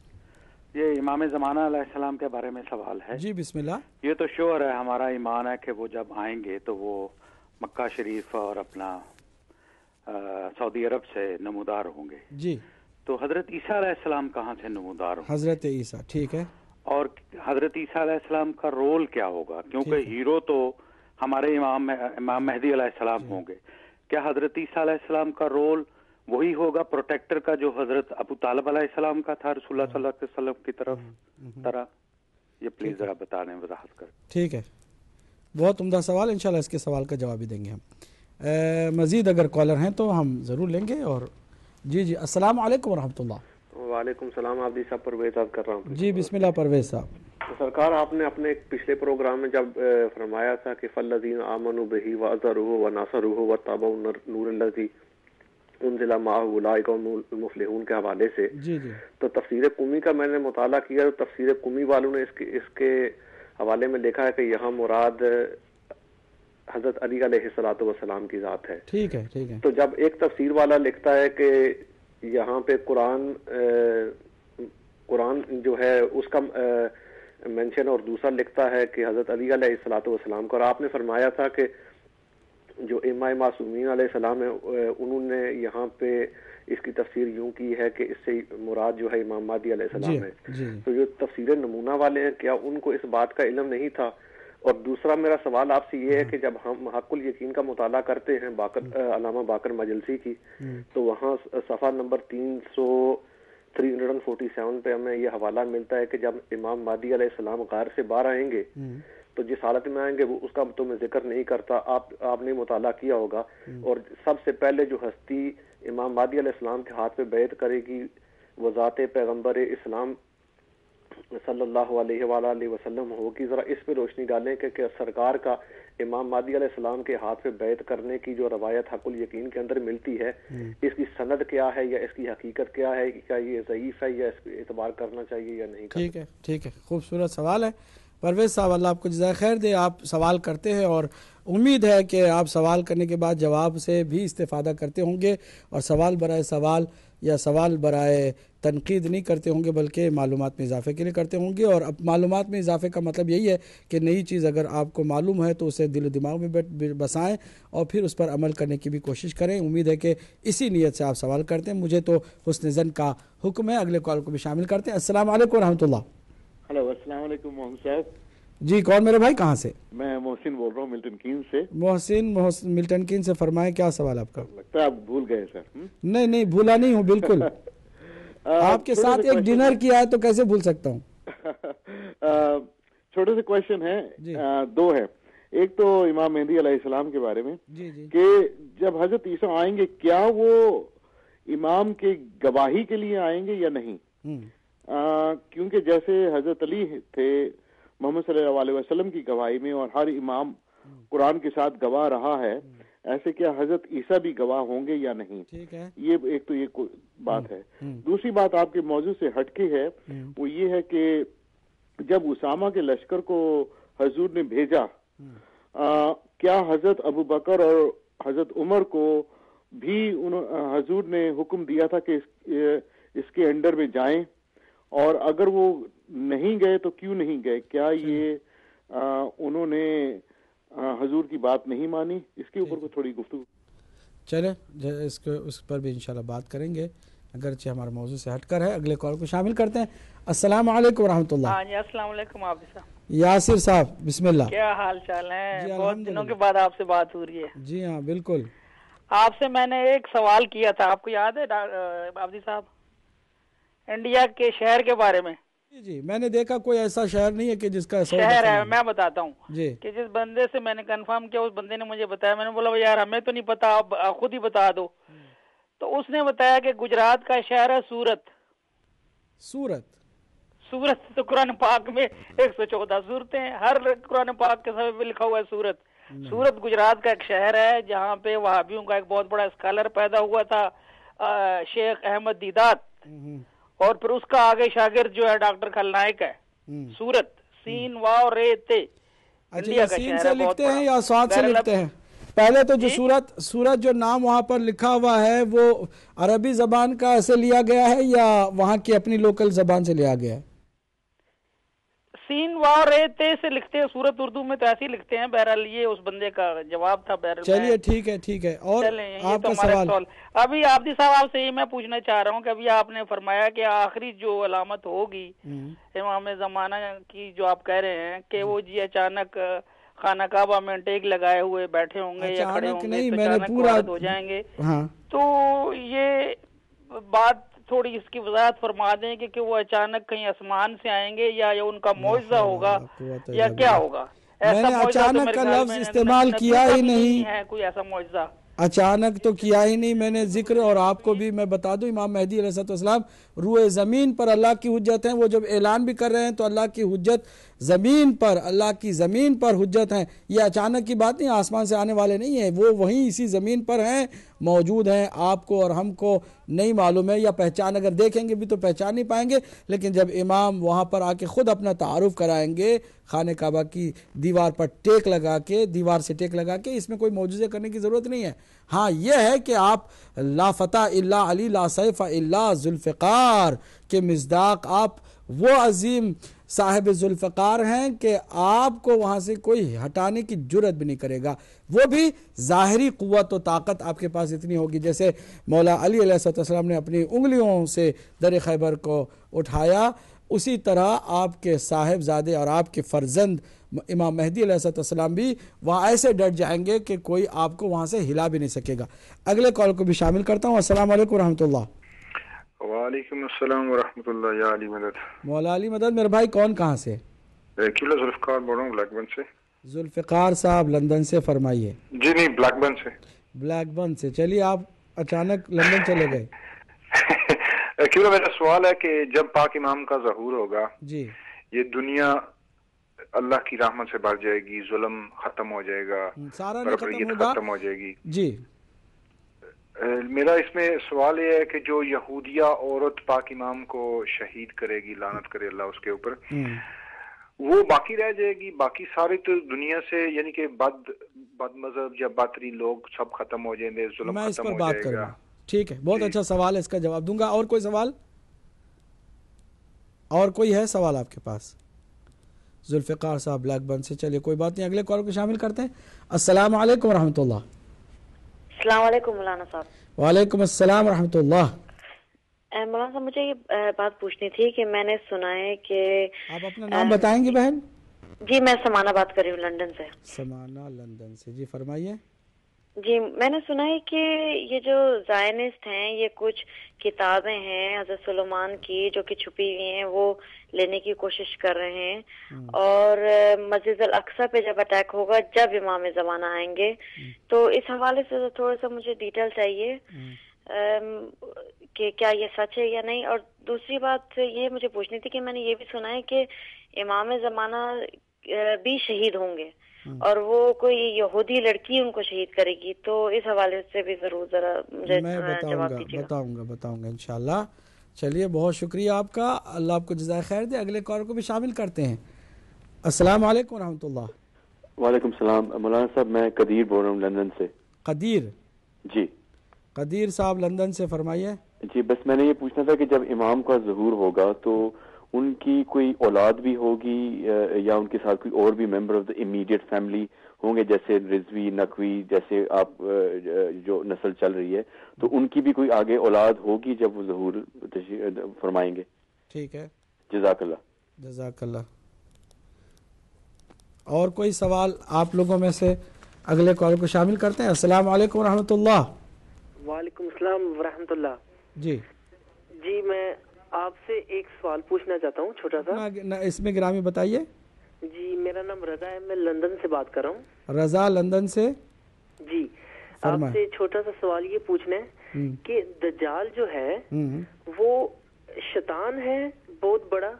یہ امام زمانہ علیہ السلام کے بارے میں سوال ہے. جی بسم اللہ. یہ تو شور ہے، ہمارا ایمان ہے کہ وہ جب آئیں گے تو وہ مکہ شریف اور اپنا سعودی عرب سے نمودار ہوں گے. جی تو حضرت عیسیٰ علیہ السلام کہاں سے نمودار ہوں گے؟ حضرت عیسیٰ. ٹھیک ہے. اور حضرت عیسیٰ علیہ السلام کا رول کیا ہوگا؟ کیونکہ ہیرو تو ہمارے امام مہدی علیہ السلام ہوں گے. کیا حضرت عیسیٰ علیہ السلام کا رول وہی ہوگا پروٹیکٹر کا جو حضرت ابو طالب علیہ السلام کا تھا رسول اللہ صلی اللہ علیہ وسلم کی طرح؟ یہ پلیز ذرا بتا دیں، وضاحت کر. ٹھیک ہے. بہت عمدہ سوال. انشاءاللہ اس کے سوال کا جواب بھی دیں گے ہم. مزید اگر کالر ہیں تو ہم ضرور لیں گے. اور جی السلام علیکم ورحمۃ اللہ. وعلیکم السلام. عابدی صاحب پرویز بات کر رہا ہوں. جی بسم اللہ پرویز صاحب. سرکار آپ نے اپنے پچھلے پروگرام میں جب فرمایا تھا کہ فالذین آمنوا بہ وعزروہ ونصروہ واتبعوا النور الذی انزل معہ اولئک هم المفلحون کے حوالے سے، جی تو تفسیر قمی کا میں نے مطالعہ کیا تو تفسیر قمی والوں نے اس کے حوالے میں لکھا ہے کہ یہاں مراد حضرت علی علیہ الصلوۃ والسلام کی ذات ہے. ٹھیک ہے. ٹھیک ہے. تو جب ایک تفسیر والا لکھتا ہے کہ یہاں پہ قرآن جو ہے اس کا مینشن، اور دوسرا لکھتا ہے کہ حضرت علی علیہ الصلوۃ والسلام کا، اور آپ نے فرمایا تھا کہ جو امام معصومین علیہ السلام ہیں انہوں نے یہاں پہ اس کی تفسیر یوں کی ہے کہ اس سے مراد جو ہے امام مہدی علیہ السلام ہے. تو جو تفسیر نمونہ والے ہیں کیا ان کو اس بات کا علم نہیں تھا؟ اور دوسرا میرا سوال آپ سے یہ ہے کہ جب ہم حق الیقین کا مطالعہ کرتے ہیں علامہ باقر مجلسی کی، تو وہاں صفحہ نمبر 347 پہ ہمیں یہ حوالہ ملتا ہے کہ جب امام مہدی علیہ السلام غار سے باہر آئیں گے تو جس حالت میں آئیں گے وہ اس کا تو میں ذکر نہیں کرتا، آپ نے مطالعہ کیا ہوگا. اور سب سے پہلے جو ہستی امام مہدی علیہ السلام کے ہاتھ پہ بیعت کرے گی وہ ذات پیغمبر اسلام صلی اللہ علیہ وآلہ وسلم ہوگی. ذرا اس پہ روشنی ڈالیں کہ سرکار کا امام مہدی علیہ السلام کے ہاتھ پہ بیعت کرنے کی جو روایت حق الیقین کے اندر ملتی ہے، اس کی سند کیا ہے یا اس کی حقیقت کیا ہے؟ کیا یہ ضعیف ہے یا اس پہ اعتبار کرنا چاہیے یا نہیں؟ ٹھیک ہے. خوبصورت سوال ہے پرویز صاحب. اللہ آپ کو جزائے خیر دے. آپ سوال کرتے ہیں اور امید ہے کہ آپ سوال کرنے کے بعد جواب سے بھی استفادہ کرتے ہوں گے، اور سوال برائے سوال یا سوال برائے تنقید نہیں کرتے ہوں گے، بلکہ معلومات میں اضافے کے لیے کرتے ہوں گے. اور اب معلومات میں اضافے کا مطلب یہی ہے کہ نئی چیز اگر آپ کو معلوم ہے تو اسے دل و دماغ میں بسائیں اور پھر اس پر عمل کرنے کی بھی کوشش کریں. امید ہے کہ اسی نیت سے آپ سوال کرتے ہیں. مجھے تو حسن ظن کا حکم ہے. اگلے کال کو بھی شامل کرتے ہیں. السلام علیکم ورحمۃ اللہ. ہلو السلام علیکم محمد صاحب. جی کون میرے بھائی، کہاں سے؟ میں محسن بول رہا ہوں Milton can say. Mohsin Milton can say. فرمائیں کیا سوال آپ کا؟ لگتا ہے آپ بھول گئے سر. نہیں بھولا نہیں ہوں بالکل. آپ کے ساتھ ایک ڈنر کیا ہے تو کیسے بھول سکتا ہوں. چھوٹے سے کوشچن ہیں، دو ہیں. ایک تو امام مہدی علیہ السلام کے بارے میں کہ جب حضرت عیسیٰ آئیں گے کیا وہ امام کے گواہی کے لیے آئیں گے یا نہیں؟ کیونکہ جیسے حضرت علی تھے محمد صلی اللہ علیہ وسلم کی گواہی میں اور ہر امام قرآن کے ساتھ گواہ رہا ہے، ایسے کیا حضرت عیسیٰ بھی گواہ ہوں گے یا نہیں؟ ٹھیک ہے، یہ ایک تو یہ بات ہے۔ دوسری بات آپ کے موضوع سے ہٹ کے ہے، وہ یہ ہے کہ جب اسامہ کے لشکر کو حضور نے بھیجا، کیا حضرت ابو بکر اور حضرت عمر کو بھی حضور نے حکم دیا تھا کہ اس کے انڈر میں جائیں، اور اگر وہ نہیں گئے تو کیوں نہیں گئے؟ کیا یہ انہوں نے حضور کی بات نہیں مانی؟ اس کے اوپر کو تھوڑی گفتگو چلے، اس پر بھی انشاءاللہ بات کریں گے، اگرچہ ہمارا موضوع سے ہٹ کر ہے۔ اگلے کال کو شامل کرتے ہیں۔ السلام علیکم ورحمۃ اللہ۔ ہاں جی، السلام علیکم عابد صاحب۔ یاسر صاحب بسم اللہ۔ کیا حال چال ہے؟ جی بہت دنوں کے بعد آپ سے بات ہو رہی ہے۔ جی ہاں بالکل۔ آپ سے میں نے ایک سوال کیا تھا، آپ کو یاد ہے عابد صاحب؟ انڈیا کے شہر کے بارے میں۔ جی میں نے دیکھا کوئی ایسا شہر نہیں ہے کہ جس کا شہر ہے، میں بتاتا ہوں جی کہ جس بندے سے میں نے کنفرم کیا، اس بندے نے مجھے بتایا، میں نے بولا یار ہمیں تو نہیں پتا، آپ خود ہی بتا دو۔ تو اس نے بتایا کہ گجرات کا شہر ہے سورت۔ سورت تو قرآن پاک میں 114 صورتیں ہیں، ہر قرآن پاک کے سبب لکھا ہوا ہے سورت۔ سورت گجرات کا ایک شہر ہے جہاں پہ وہابیوں کا ایک بہت بڑا اسکالر پیدا ہوا تھا، شیخ احمد دیدات، اور پھر اس کا آگے شاگرد جو ہے ڈاکٹر خلنائک ہے۔ سورت سین واو رے تے، انڈیا کا سین شہر سے ہے۔ لکھتے ہیں یا سواد سے لکھتے ہیں؟ پہلے تو جو سورت جو نام وہاں پر لکھا ہوا ہے وہ عربی زبان کا ایسے لیا گیا ہے یا وہاں کی اپنی لوکل زبان سے لیا گیا ہے؟ سین واو رے تے سے لکھتے ہیں سورت، اردو میں تو ایسے ہی لکھتے ہیں۔ بہرحال یہ اس بندے کا جواب تھا۔ بہرحال چلیے ٹھیک ہے۔ اور آپ کا سوال؟ ابھی عابدی صاحب آپ سے یہ میں پوچھنا چاہ رہا ہوں کہ ابھی آپ نے فرمایا کہ آخری جو علامت ہوگی امام زمانہ کی، جو آپ کہہ رہے ہیں کہ وہ جی اچانک خانہ کعبہ میں ٹیک لگائے ہوئے بیٹھے ہوں گے یا کھڑے ہوں گے تو اچانک وارد ہو جائیں گے، تو یہ بات تھوڑی اس کی وضاحت فرما دیں کہ وہ اچانک کہیں آسمان سے آئیں گے یا ان کا معجزہ ہوگا یا کیا ہوگا؟ میں نے اچانک کا لفظ استعمال کیا ہی نہیں ہے، کوئی ایسا معجزہ اچانک تو کیا ہی نہیں میں نے ذکر، اور آپ کو بھی میں بتا دوں امام مہدی علیہ السلام روئے زمین پر اللہ کی حجت ہیں۔ وہ جب اعلان بھی کر رہے ہیں تو اللہ کی حجت زمین پر، اللہ کی زمین پر حجت ہیں۔ یہ اچانک کی بات نہیں، آسمان سے آنے والے نہیں ہیں، وہ وہیں اسی زمین پر ہیں، موجود ہیں۔ آپ کو اور ہم کو نہیں معلوم ہے، یا پہچان اگر دیکھیں گے بھی تو پہچان نہیں پائیں گے، لیکن جب امام وہاں پر آ کے خود اپنا تعارف کرائیں گے خانہ کعبہ کی دیوار پر ٹیک لگا کے، دیوار سے ٹیک لگا کے، اس میں کوئی معجزے کرنے کی ضرورت نہیں ہے۔ ہاں یہ ہے کہ آپ لا فتح الا علی لا سیف الا ذوالفقار کے مصداق آپ وہ عظیم صاحب ذوالفقار ہیں کہ آپ کو وہاں سے کوئی ہٹانے کی جرت بھی نہیں کرے گا، وہ بھی ظاہری قوت و طاقت آپ کے پاس اتنی ہوگی جیسے مولا علی علیہ السلام نے اپنی انگلیوں سے در خیبر کو اٹھایا، اسی طرح آپ کے صاحب زادے اور آپ کے فرزند امام مہدی علیہ السلام بھی وہاں ایسے ڈٹ جائیں گے کہ کوئی آپ کو وہاں سے ہلا بھی نہیں سکے گا۔ اگلے کال کو بھی شامل کرتا ہوں۔ السلام علیکم ورحمۃ اللہ۔ وعلیکم السلام ورحمۃ اللہ۔ یا علی مدد۔ مولا علی مدد۔ میرے بھائی کون کہاں سے؟ ذوالفقار بول رہا ہوں بلیک بن سے۔ ذوالفقار صاحب لندن سے، فرمائیے۔ جی نہیں، بلیک بن سے۔ بلیک بن سے، چلیے آپ اچانک لندن چلے گئے۔ کیونکہ میرا سوال ہے کہ جب پاک امام کا ظہور ہوگا جی یہ دنیا اللہ کی رحمت سے بھر جائے گی، ظلم ختم ہو جائے گا، سارا ختم ہو جائے گی۔ جی میرا اس میں سوال یہ ہے کہ جو یہودیہ عورت پاک امام کو شہید کرے گی، لعنت کرے اللہ اس کے اوپر، وہ باقی رہ جائے گی؟ باقی سارے تو دنیا سے یعنی کہ بد مذہب یا باطری لوگ سب ختم ہو جائیں گے، ظلم ختم ہو جائے گا؟ ٹھیک ہے، بہت اچھا سوال ہے، اس کا جواب دوں گا۔ اور کوئی سوال؟ اور کوئی ہے سوال آپ کے پاس؟ ذوالفقار صاحب بلیک بن سے، چلیے کوئی بات نہیں، اگلے کال کو شامل کرتے ہیں۔ السلام علیکم ورحمۃ اللہ۔ السلام علیکم مولانا صاحب۔ وعلیکم السلام ورحمۃ اللہ۔ مولانا صاحب مجھے یہ بات پوچھنی تھی کہ میں نے سنا ہے کہ آپ اپنا نام بتائیں گی بہن؟ جی میں سمانہ بات کر رہی ہوں لندن سے۔ سمانہ لندن سے، جی فرمائیے۔ جی میں نے سنا ہے کہ یہ جو زائنسٹ ہیں یہ کچھ کتابیں ہیں حضرت سلیمان کی جو کہ چھپی ہوئی ہیں وہ لینے کی کوشش کر رہے ہیں، اور مسجد الاقصی پہ جب اٹیک ہوگا جب امام زمانہ آئیں گے، تو اس حوالے سے تھوڑا سا مجھے ڈیٹیل چاہیے کہ کیا یہ سچ ہے یا نہیں. اور دوسری بات یہ مجھے پوچھنی تھی کہ میں نے یہ بھی سنا ہے کہ امام زمانہ بھی شہید ہوں گے اور وہ کوئی یہودی لڑکی ان کو شہید کرے گی, تو اس حوالے سے بھی ضرور ذرا مجھے جواب دیجیے گا. بتاؤں گا انشاءاللہ. چلیے بہت شکریہ آپ کا, اللہ آپ کو جزائے خیر دے. اگلے کال کو بھی شامل کرتے ہیں. السلام علیکم ورحمۃ اللہ. وعلیکم السلام. مولانا صاحب میں قدیر بول رہا ہوں لندن سے. قدیر جی, قدیر صاحب لندن سے, فرمائیے. جی بس میں نے یہ پوچھنا تھا کہ جب امام کا ظہور ہوگا تو ان کی کوئی اولاد بھی ہوگی یا ان کے ساتھ کوئی اور بھی member of the immediate family ہوں گے, جیسے رضوی, نقوی, جیسے آپ جو نسل چل رہی ہے, تو ان کی بھی کوئی آگے اولاد ہوگی جب وہ ظہور فرمائیں گے؟ ٹھیک ہے, جزاک اللہ. جزاک اللہ. اور کوئی سوال آپ لوگوں میں سے اگلے کال کو شامل کرتے ہیں. السلام علیکم ورحمۃ اللہ. وعلیکم السلام ورحمۃ اللہ. جی جی میں آپ سے ایک سوال پوچھنا چاہتا ہوں چھوٹا سا. اس میں گرامی بتائیے. جی میرا نام رضا ہے, میں لندن سے بات کر رہا ہوں. رضا لندن سے. جی آپ سے چھوٹا سا سوال یہ پوچھنا ہے کہ دجال جو ہے وہ شیطان ہے بہت بڑا,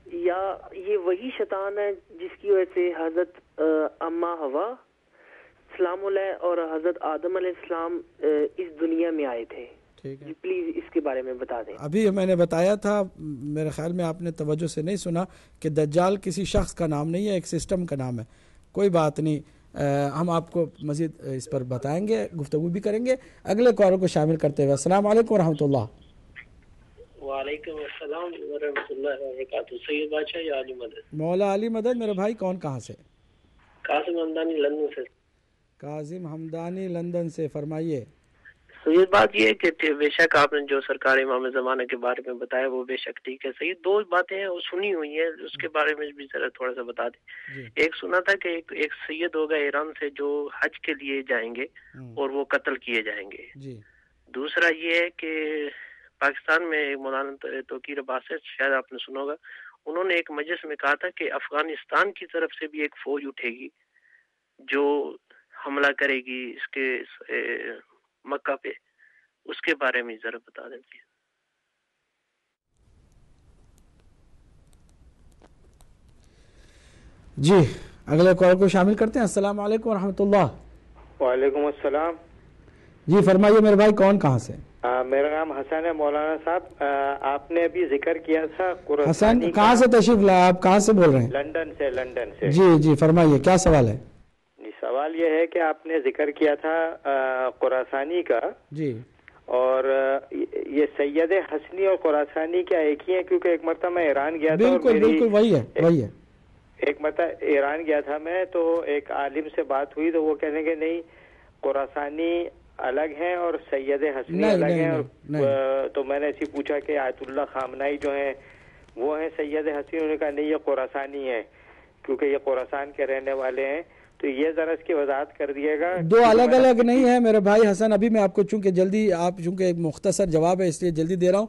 یا یہ وہی شیطان ہے جس کی وجہ سے حضرت اما حوا سلام علیہ اور حضرت آدم علیہ السلام اس دنیا میں آئے تھے؟ جی پلیز اس کے بارے میں بتا دیں. ابھی میں نے بتایا تھا, میرے خیال میں آپ نے توجہ سے نہیں سنا, کہ دجال کسی شخص کا نام نہیں ہے, ایک سسٹم کا نام ہے. کوئی بات نہیں, ہم آپ کو مزید اس پر بتائیں گے, گفتگو بھی کریں گے. اگلے کالر کو شامل کرتے ہوئے السلام علیکم ورحمۃ اللہ. وعلیکم السلام ورحمۃ اللہ وبرکاتہ. سید بادشاہ یا علی مدد؟ مولا علی مدد. میرے بھائی کون کہاں سے؟ قاسم حمدانی لندن سے. قاسم حمدانی لندن سے, فرمائیے. سید بات یہ ہے کہ بے شک آپ نے جو سرکار امام زمانہ کے بارے میں بتایا وہ بے شک ٹھیک ہے. سید دو باتیں ہیں وہ سنی ہوئی ہیں, اس کے بارے میں بھی ذرا تھوڑا سا بتا دیں. ایک سنا تھا کہ ایک سید ہوگا ایران سے جو حج کے لیے جائیں گے اور وہ قتل کیے جائیں گے. دوسرا یہ ہے کہ پاکستان میں مولانا توقیر عباس ہے, شاید آپ نے سنا ہوگا, انہوں نے ایک مجلس میں کہا تھا کہ افغانستان کی طرف سے بھی ایک فوج اٹھے گی جو حملہ کرے گی اس کے مکہ پہ. اس کے بارے میں ذرا بتا دیں. جی اگلے کال کو شامل کرتے ہیں. السلام علیکم ورحمۃ اللہ. وعلیکم السلام. جی فرمائیے میرے بھائی کون کہاں سے؟ میرا نام حسن ہے. مولانا صاحب آپ نے ابھی ذکر کیا تھا حسن کہاں سے تشریف لایا, آپ کہاں سے بول رہے ہیں؟ لندن سے. جی جی فرمائیے کیا سوال ہے؟ جی سوال یہ ہے کہ آپ نے ذکر کیا تھا خراسانی کا. جی اور یہ سید حسنی اور خراسانی کیا ایک ہی ہے؟ کیونکہ ایک مرتبہ میں ایران گیا تھا. بالکل وہی ہے. ایک مرتبہ ایران گیا تھا میں, تو ایک عالم سے بات ہوئی تو وہ کہنے کہ نہیں خراسانی الگ ہیں اور سید حسنی الگ ہیں. اور تو میں نے ایسی پوچھا کہ آیت اللہ خامنائی جو ہیں وہ ہیں سید حسنی, انہوں نے کہا نہیں یہ خراسانی ہے کیونکہ یہ خراسان کے رہنے والے ہیں. تو یہ ذرا اس کی وضاحت کر دیے گا. دو الگ الگ نہیں ہے میرے بھائی حسن. ابھی میں آپ کو چونکہ جلدی, آپ چونکہ ایک مختصر جواب ہے اس لیے جلدی دے رہا ہوں.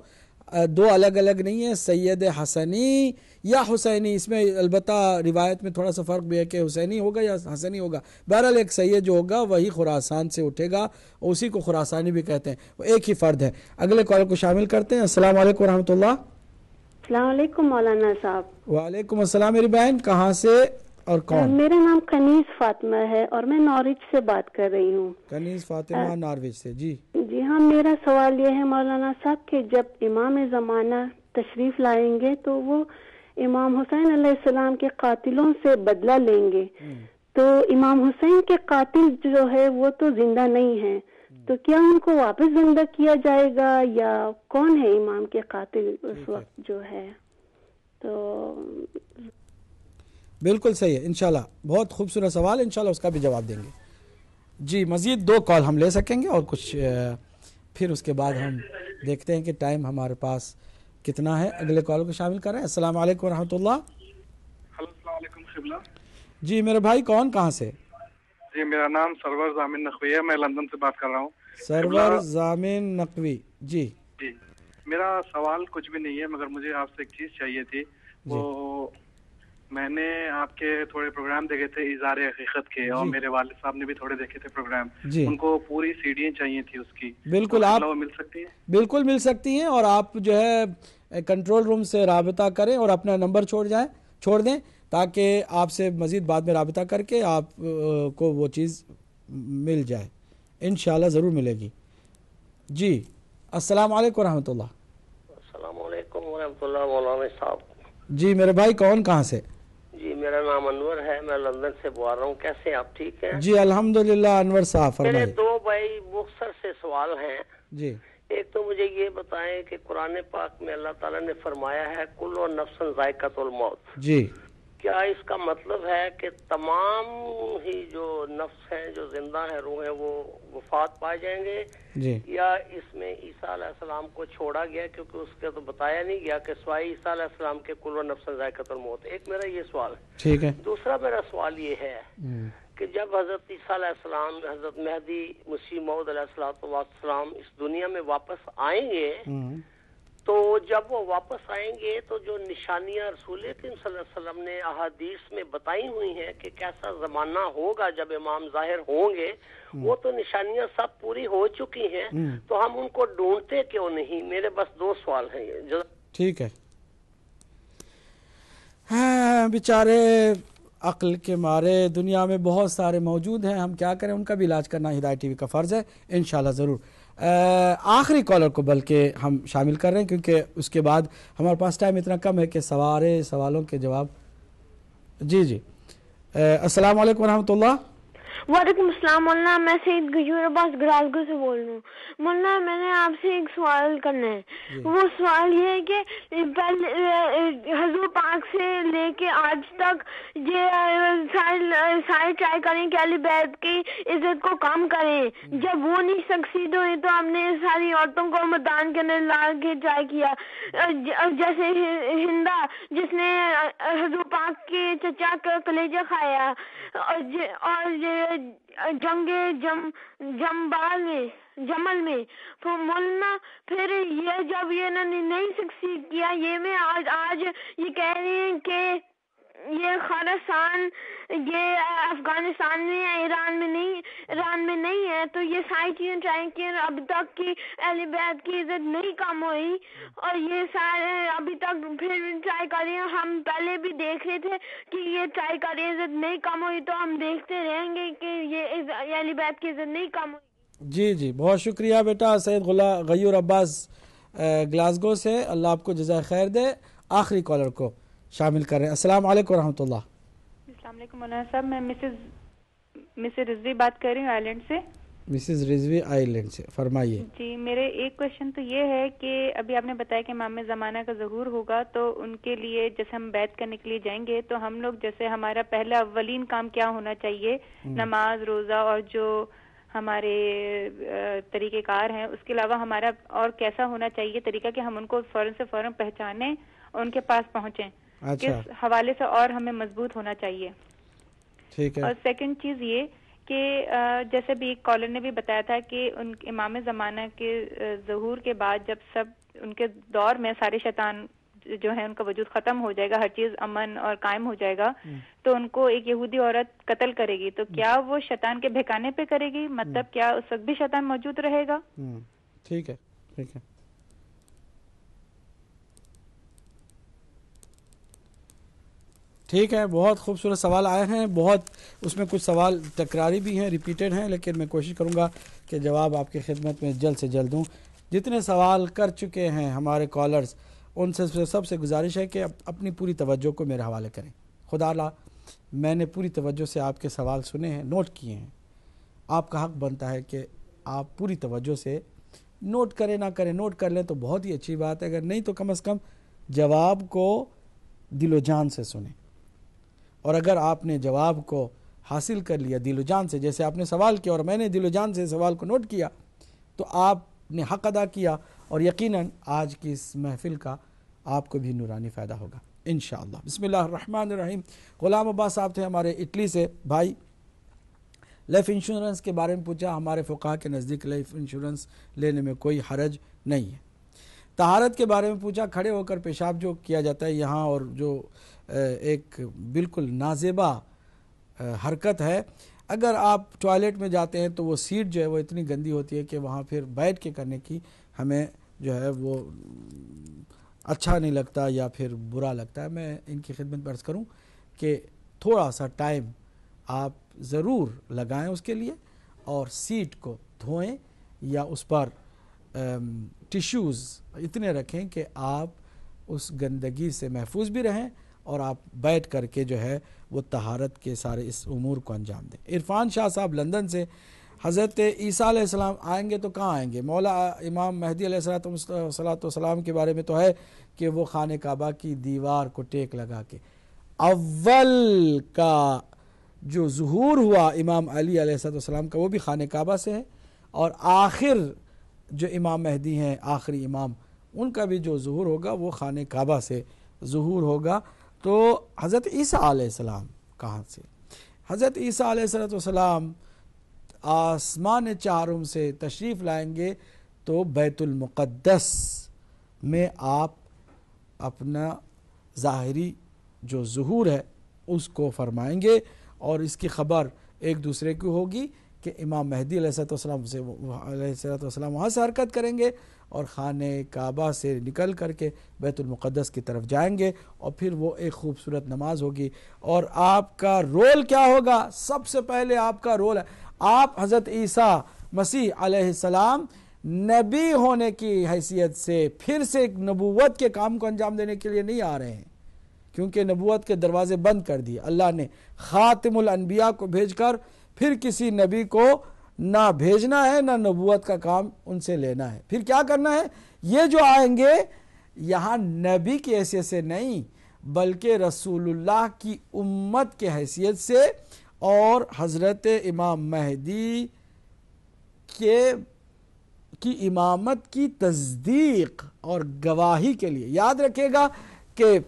دو الگ الگ نہیں ہے, سید حسنی یا حسینی. اس میں البتہ روایت میں تھوڑا سا فرق بھی ہے کہ حسینی ہوگا یا حسنی ہوگا. بہرحال ایک سید جو ہوگا وہی خراسان سے اٹھے گا, اسی کو خراسانی بھی کہتے ہیں, وہ ایک ہی فرد ہے. اگلے کال کو شامل کرتے ہیں. السلام علیکم ورحمۃ اللہ. السلام علیکم مولانا صاحب. وعلیکم السلام. میری بہن کہاں سے اور کون؟ میرا نام کنیز فاطمہ ہے اور میں نارویج سے بات کر رہی ہوں. کنیز فاطمہ نارویج سے. جی جی ہاں, میرا سوال یہ ہے مولانا صاحب کہ جب امام زمانہ تشریف لائیں گے تو وہ امام حسین علیہ السلام کے قاتلوں سے بدلہ لیں گے, تو امام حسین کے قاتل جو ہے وہ تو زندہ نہیں ہیں, تو کیا ان کو واپس زندہ کیا جائے گا یا کون ہے امام کے قاتل اس وقت جو ہے؟ تو بالکل صحیح ہے انشاءاللہ. بہت خوبصورت سوال, انشاءاللہ اس کا بھی جواب دیں گے. جی مزید 2 کال ہم لے سکیں گے اور کچھ پھر اس کے بعد ہم دیکھتے ہیں کہ ٹائم ہمارے پاس کتنا ہے. اگلے کال کو شامل کر رہے ہیں. السلام علیکم ورحمۃ اللہ. السلام علیکم قبلہ. جی میرے بھائی کون کہاں سے؟ جی میرا نام سرور زامن نقوی ہے, میں لندن سے بات کر رہا ہوں. سرور زامن نقوی. جی جی میرا سوال کچھ بھی نہیں ہے مگر مجھے آپ سے ایک چیز چاہیے تھی. وہ میں نے آپ کے تھوڑے پروگرام دیکھے تھے اظہار حقیقت کے، اور میرے والد صاحب نے بھی تھوڑے دیکھے تھے پروگرام، ان کو پوری سیڈیاں چاہیے تھی اس کی. بالکل آپ مل سکتی ہیں؟ بالکل مل سکتی ہیں، اور آپ جو ہے کنٹرول روم سے رابطہ کریں اور اپنا نمبر چھوڑ دیں تاکہ آپ سے مزید بعد میں رابطہ کر کے آپ کو وہ چیز مل جائے. انشاءاللہ ضرور ملے گی. جی السلام علیکم ورحمۃ اللہ. السلام علیکم ورحمۃ اللہ. مولانا صاحب جی میرے بھائی کون کہاں سے؟ جی میرا نام انور ہے، میں لندن سے بول رہا ہوں. کیسے آپ؟ ٹھیک ہیں جی الحمدللہ. انور صاحب فرمائیں. میرے دو بھائی مختصر سے سوال ہیں. جی ایک تو مجھے یہ بتائیں کہ قرآن پاک میں اللہ تعالیٰ نے فرمایا ہے کل نفس ذائقۃ الموت. جی کیا اس کا مطلب ہے کہ تمام ہی جو نفس ہیں جو زندہ ہیں روح ہیں وہ وفات پائے جائیں گے؟ جی یا اس میں عیسیٰ علیہ السلام کو چھوڑا گیا کیونکہ اس کا تو بتایا نہیں گیا کہ سوائے عیسیٰ علیہ السلام کے کل نفس ذائقۃ الموت. ایک میرا یہ سوال ہے. ٹھیک ہے. دوسرا میرا سوال یہ ہے کہ جب حضرت عیسیٰ علیہ السلام، حضرت مہدی مسیح موعود علیہ السلام اس دنیا میں واپس آئیں گے تو جب وہ واپس آئیں گے تو جو نشانیاں رسول کریم صلی اللہ علیہ وسلم نے احادیث میں بتائی ہوئی ہیں کہ کیسا زمانہ ہوگا جب امام ظاہر ہوں گے، وہ تو نشانیاں سب پوری ہو چکی ہیں، تو ہم ان کو ڈھونڈتے کیوں نہیں؟ میرے بس دو سوال ہیں. ٹھیک ہے. ہاں بیچارے عقل کے مارے دنیا میں بہت سارے موجود ہیں، ہم کیا کریں، ان کا بھی علاج کرنا ہدایت ٹی وی کا فرض ہے انشاءاللہ ضرور. آخری کالر کو بلکہ ہم شامل کر رہے ہیں کیونکہ اس کے بعد ہمارے پاس ٹائم اتنا کم ہے کہ سارے سوالوں کے جواب. جی السلام علیکم ورحمۃ اللہ. وعلیکم السلام مولانا. میں سید غیور عباس گراسگو سے بول رہا ہوں. مولانا میں نے آپ سے ایک سوال کرنا ہے. وہ سوال یہ ہے کہ حضور پاک سے لے کے آج تک یہ سارے ٹرائی کریں کہ اہل بیت کی عزت کو کم کریں. جب وہ نہیں سکسیڈ ہوئے تو ہم نے ساری عورتوں کو میدان کے اندر لا کے ٹرائی کیا. جیسے ہندا جس نے حضور پاک کے چچا کا کلیجہ کھایا، اور جنگ جمل میں تو مولانا پھر یہ جب یہ نہیں سکسیڈ کیا، یہ میں آج یہ کہہ رہے ہیں کہ یہ خراسان یہ افغانستان میں ایران میں نہیں ہے، تو یہ ساری چیزیں ٹرائی کی اب تک کی اہل بیت کی عزت نہیں کم ہوئی، اور یہ سارے ابھی تک پھر ٹرائی کر رہے ہیں. ہم پہلے بھی دیکھ رہے تھے کہ یہ ٹرائی کر رہے عزت نہیں کم ہوئی، تو ہم دیکھتے رہیں گے کہ یہ اہل بیت کی عزت نہیں کم ہوئی. جی بہت شکریہ بیٹا سید غیور عباس گلاسگو سے. اللہ آپ کو جزائے خیر دے. آخری کالر کو شامل کر رہے ہیں. السلام علیکم ورحمۃ اللہ. السلام علیکم مولانا صاحب. میں مسز رضوی بات کر رہی ہوں آئرلینڈ سے. مسز رضوی آئرلینڈ سے فرمائیے. جی میرے ایک کوشچن تو یہ ہے کہ ابھی آپ نے بتایا کہ امام زمانہ کا ظہور ہوگا تو ان کے لیے جیسے ہم بیعت کرنے کے لیے جائیں گے تو ہم لوگ جیسے ہمارا پہلا اولین کام کیا ہونا چاہیے، نماز روزہ اور جو ہمارے طریقہ کار ہیں، اس کے علاوہ ہمارا اور کیسا ہونا چاہیے طریقہ کہ ہم ان کو فوراً سے فوراً پہچانیں اور ان کے پاس پہنچیں. کس حوالے سے اور ہمیں مضبوط ہونا چاہیے. ٹھیک ہے. اور سیکنڈ چیز یہ کہ جیسے بھی ایک کالر نے بھی بتایا تھا کہ ان امام زمانہ کے ظہور کے بعد جب سب ان کے دور میں سارے شیطان جو ہے ان کا وجود ختم ہو جائے گا، ہر چیز امن اور قائم ہو جائے گا، تو ان کو ایک یہودی عورت قتل کرے گی. تو کیا وہ شیطان کے بہکانے پہ کرے گی؟ مطلب کیا اس وقت بھی شیطان موجود رہے گا؟ ٹھیک ہے. ٹھیک ہے. ٹھیک ہے. بہت خوبصورت سوال آئے ہیں، بہت اس میں کچھ سوال تکراری بھی ہیں، ریپیٹڈ ہیں، لیکن میں کوشش کروں گا کہ جواب آپ کی خدمت میں جلد سے جلد دوں. جتنے سوال کر چکے ہیں ہمارے کالرز ان سے سب سے گزارش ہے کہ اپنی پوری توجہ کو میرے حوالے کریں. خدا لا میں نے پوری توجہ سے آپ کے سوال سنے ہیں، نوٹ کیے ہیں. آپ کا حق بنتا ہے کہ آپ پوری توجہ سے نوٹ کریں، نہ کریں نوٹ کر لیں تو بہت ہی اچھی بات ہے، اگر نہیں تو کم از کم جواب کو دل و جان سے سنیں. اور اگر آپ نے جواب کو حاصل کر لیا دل و جان سے، جیسے آپ نے سوال کیا اور میں نے دل و جان سے سوال کو نوٹ کیا، تو آپ نے حق ادا کیا اور یقیناً آج کی اس محفل کا آپ کو بھی نورانی فائدہ ہوگا انشاءاللہ. بسم اللہ الرحمن الرحیم. غلام عباس صاحب تھے ہمارے اٹلی سے. بھائی لائف انشورنس کے بارے میں پوچھا. ہمارے فقہا کے نزدیک لائف انشورنس لینے میں کوئی حرج نہیں ہے. طہارت کے بارے میں پوچھا، کھڑے ہو کر پیشاب جو کیا جاتا ہے یہاں، اور جو ایک بالکل نازیبا حرکت ہے، اگر آپ ٹوائلٹ میں جاتے ہیں تو وہ سیٹ جو ہے وہ اتنی گندی ہوتی ہے کہ وہاں پھر بیٹھ کے کرنے کی ہمیں جو ہے وہ اچھا نہیں لگتا یا پھر برا لگتا ہے۔ میں ان کی خدمت میں عرض کروں کہ تھوڑا سا ٹائم آپ ضرور لگائیں اس کے لیے، اور سیٹ کو دھوئیں یا اس پر ٹیشوز اتنے رکھیں کہ آپ اس گندگی سے محفوظ بھی رہیں اور آپ بیٹھ کر کے جو ہے وہ طہارت کے سارے اس امور کو انجام دیں۔ عرفان شاہ صاحب لندن سے، حضرت عیسیٰ علیہ السلام آئیں گے تو کہاں آئیں گے؟ مولا امام مہدی علیہ السلام کے بارے میں تو ہے کہ وہ خانہ کعبہ کی دیوار کو ٹیک لگا کے، اول کا جو ظہور ہوا امام علی علیہ السلام کا وہ بھی خانہ کعبہ سے ہے، اور آخر جو امام مہدی ہیں آخری امام، ان کا بھی جو ظہور ہوگا وہ خانہ کعبہ سے ظہور ہوگا۔ تو حضرت عیسیٰ علیہ السلام کہاں سے؟ حضرت عیسیٰ علیہ السلام آسمان چہارم سے تشریف لائیں گے تو بیت المقدس میں آپ اپنا ظاہری جو ظہور ہے اس کو فرمائیں گے، اور اس کی خبر ایک دوسرے کو ہوگی کہ امام مہدی علیہ السلام وہاں سے حرکت کریں گے اور خانہ کعبہ سے نکل کر کے بیت المقدس کی طرف جائیں گے، اور پھر وہ ایک خوبصورت نماز ہوگی۔ اور آپ کا رول کیا ہوگا؟ سب سے پہلے آپ کا رول ہے، آپ حضرت عیسیٰ مسیح علیہ السلام نبی ہونے کی حیثیت سے پھر سے ایک نبوت کے کام کو انجام دینے کے لیے نہیں آ رہے ہیں، کیونکہ نبوت کے دروازے بند کر دیے اللہ نے، خاتم الانبیاء کو بھیج کر پھر کسی نبی کو نہ بھیجنا ہے نہ نبوت کا کام ان سے لینا ہے۔ پھر کیا کرنا ہے؟ یہ جو آئیں گے یہاں نبی کی حیثیت سے نہیں بلکہ رسول اللہ کی امت کی حیثیت سے، اور حضرت امام مہدی کی امامت کی تصدیق اور گواہی کے لیے۔ یاد رکھے گا کہ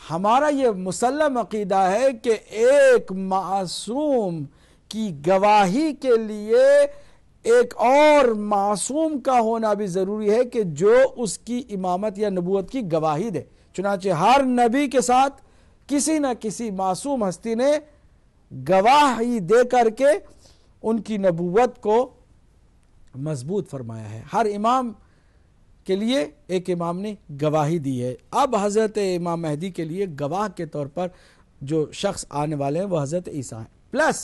ہمارا یہ مسلم عقیدہ ہے کہ ایک معصوم کی گواہی کے لیے ایک اور معصوم کا ہونا بھی ضروری ہے کہ جو اس کی امامت یا نبوت کی گواہی دے۔ چنانچہ ہر نبی کے ساتھ کسی نہ کسی معصوم ہستی نے گواہی دے کر کے ان کی نبوت کو مضبوط فرمایا ہے۔ ہر امام کے لیے ایک امام نے گواہی دی ہے۔ اب حضرت امام مہدی کے لیے گواہ کے طور پر جو شخص آنے والے ہیں وہ حضرت عیسیٰ ہیں، پلس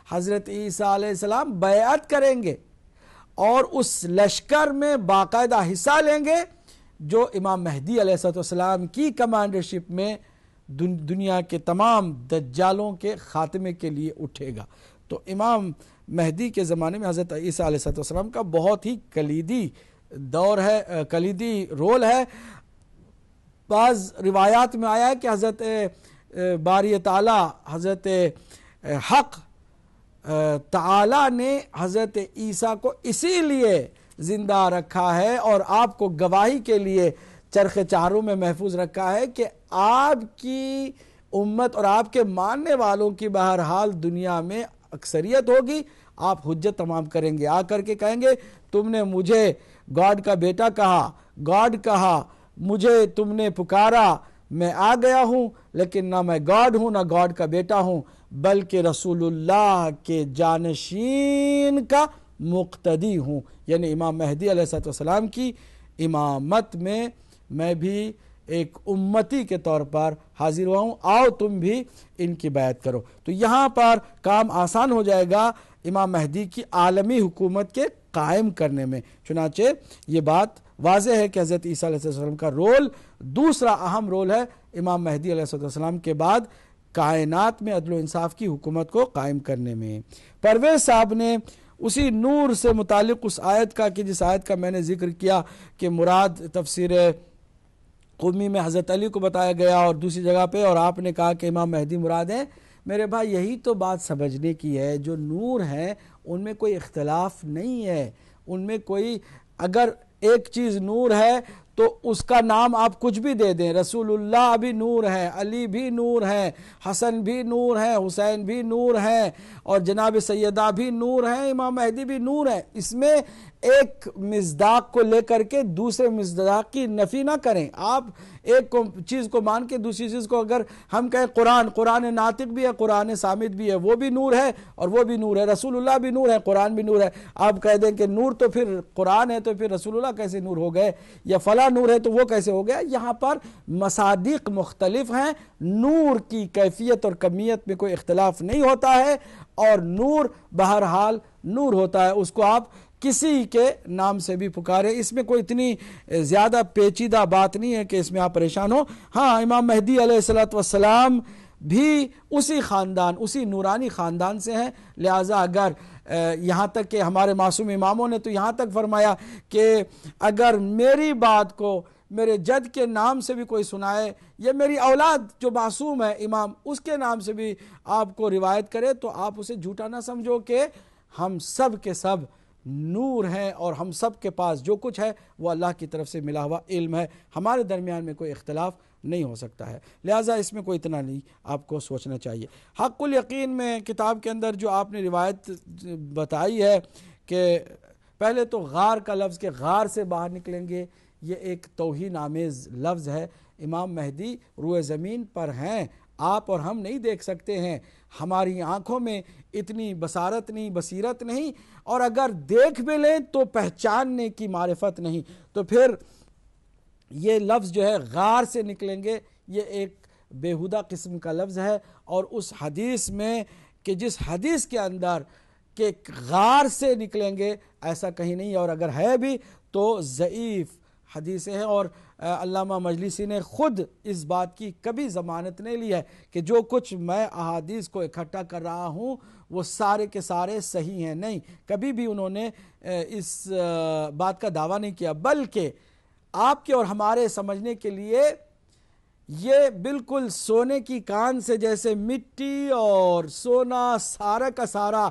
حضرت عیسیٰ علیہ السلام بیعت کریں گے اور اس لشکر میں باقاعدہ حصہ لیں گے جو امام مہدی علیہ السلام کی کمانڈرشپ میں دنیا کے تمام دجالوں کے خاتمے کے لیے اٹھے گا۔ تو امام مہدی کے زمانے میں حضرت عیسیٰ علیہ السلام کا بہت ہی کلیدی دور ہے، کلیدی رول ہے۔ بعض روایات میں آیا ہے کہ حضرت باری تعالی، حضرت حق تعالی نے حضرت عیسیٰ کو اسی لیے زندہ رکھا ہے اور آپ کو گواہی کے لیے چرخ چاروں میں محفوظ رکھا ہے کہ آپ کی امت اور آپ کے ماننے والوں کی بہرحال دنیا میں اکثریت ہوگی، آپ حجت تمام کریں گے، آ کر کے کہیں گے تم نے مجھے گاڈ کا بیٹا کہا، گاڈ کہا، مجھے تم نے پکارا، میں آ گیا ہوں، لیکن نہ میں گاڈ ہوں نہ گاڈ کا بیٹا ہوں بلکہ رسول اللہ کے جانشین کا مقتدی ہوں۔ یعنی امام مہدی علیہ السلام کی امامت میں بھی ایک امتی کے طور پر حاضر ہوا ہوں، آؤ تم بھی ان کی بیعت کرو۔ تو یہاں پر کام آسان ہو جائے گا امام مہدی کی عالمی حکومت کے قائم کرنے میں۔ چنانچہ یہ بات واضح ہے کہ حضرت عیسیٰ علیہ السلام کا رول دوسرا اہم رول ہے امام مہدی علیہ السلام کے بعد کائنات میں عدل و انصاف کی حکومت کو قائم کرنے میں۔ پرویز صاحب نے اسی نور سے متعلق اس آیت کا کہ جس آیت کا میں نے ذکر کیا کہ مراد تفسیر قمی میں حضرت علی کو بتایا گیا اور دوسری جگہ پہ، اور آپ نے کہا کہ امام مہدی مراد ہیں۔ میرے بھائی یہی تو بات سمجھنے کی ہے، جو نور ہیں ان میں کوئی اختلاف نہیں ہے، ان میں کوئی، اگر ایک چیز نور ہے تو اس کا نام آپ کچھ بھی دے دیں، رسول اللہ بھی نور ہے، علی بھی نور ہے، حسن بھی نور ہے، حسین بھی نور ہے، اور جناب سیدہ بھی نور ہے، امام مہدی بھی نور ہے. اس میں ایک مصداق کو لے کر کے دوسرے مصداق کی نفی نہ کریں. آپ ایک چیز کو مان کے دوسری چیز کو اگر ہم کہیں قرآن ناطق بھی ہے، قرآن صامت بھی ہے، وہ بھی نور ہے اور وہ بھی نور ہے، رسول اللہ بھی نور ہے، قرآن بھی نور ہے. آپ کہہ دیں کہ نور تو پھر قرآن ہے تو پھر رسول اللہ کیسے نور ہو گئے، یا فلاں نور ہے تو وہ کیسے ہو گیا. یہاں پر مصادیق مختلف ہیں، نور کی کیفیت اور کمیت میں کوئی اختلاف نہیں ہوتا ہے، اور نور بہرحال نور ہوتا ہے، اس کو آپ کسی کے نام سے بھی پکارے. اس میں کوئی اتنی زیادہ پیچیدہ بات نہیں ہے کہ اس میں آپ پریشان ہو. ہاں، امام مہدی علیہ السلام بھی اسی خاندان، اسی نورانی خاندان سے ہیں، لہٰذا اگر یہاں تک کہ ہمارے معصوم اماموں نے تو یہاں تک فرمایا کہ اگر میری بات کو میرے جد کے نام سے بھی کوئی سنائے، یا میری اولاد جو معصوم ہے امام اس کے نام سے بھی آپ کو روایت کرے، تو آپ اسے جھوٹا نہ سمجھو کہ ہم سب کے سب نور ہیں اور ہم سب کے پاس جو کچھ ہے وہ اللہ کی طرف سے ملا ہوا علم ہے، ہمارے درمیان میں کوئی اختلاف نہیں ہو سکتا ہے. لہٰذا اس میں کوئی اتنا نہیں آپ کو سوچنا چاہیے. حق الیقین میں کتاب کے اندر جو آپ نے روایت بتائی ہے کہ پہلے تو غار کا لفظ کہ غار سے باہر نکلیں گے، یہ ایک توہین آمیز لفظ ہے. امام مہدی روئے زمین پر ہیں، آپ اور ہم نہیں دیکھ سکتے ہیں، ہماری آنکھوں میں اتنی بصارت نہیں، بصیرت نہیں، اور اگر دیکھ بھی لیں تو پہچاننے کی معرفت نہیں. تو پھر یہ لفظ جو ہے غار سے نکلیں گے، یہ ایک بیہودہ قسم کا لفظ ہے. اور اس حدیث میں کہ جس حدیث کے اندر کہ غار سے نکلیں گے ایسا کہیں نہیں ہے، اور اگر ہے بھی تو ضعیف حدیثیں ہیں. اور علامہ مجلسی نے خود اس بات کی کبھی ضمانت نہیں لی ہے کہ جو کچھ میں احادیث کو اکٹھا کر رہا ہوں وہ سارے کے سارے صحیح ہیں. نہیں، کبھی بھی انہوں نے اس بات کا دعویٰ نہیں کیا، بلکہ آپ کے اور ہمارے سمجھنے کے لیے یہ بالکل سونے کی کان سے جیسے مٹی اور سونا سارا کا سارا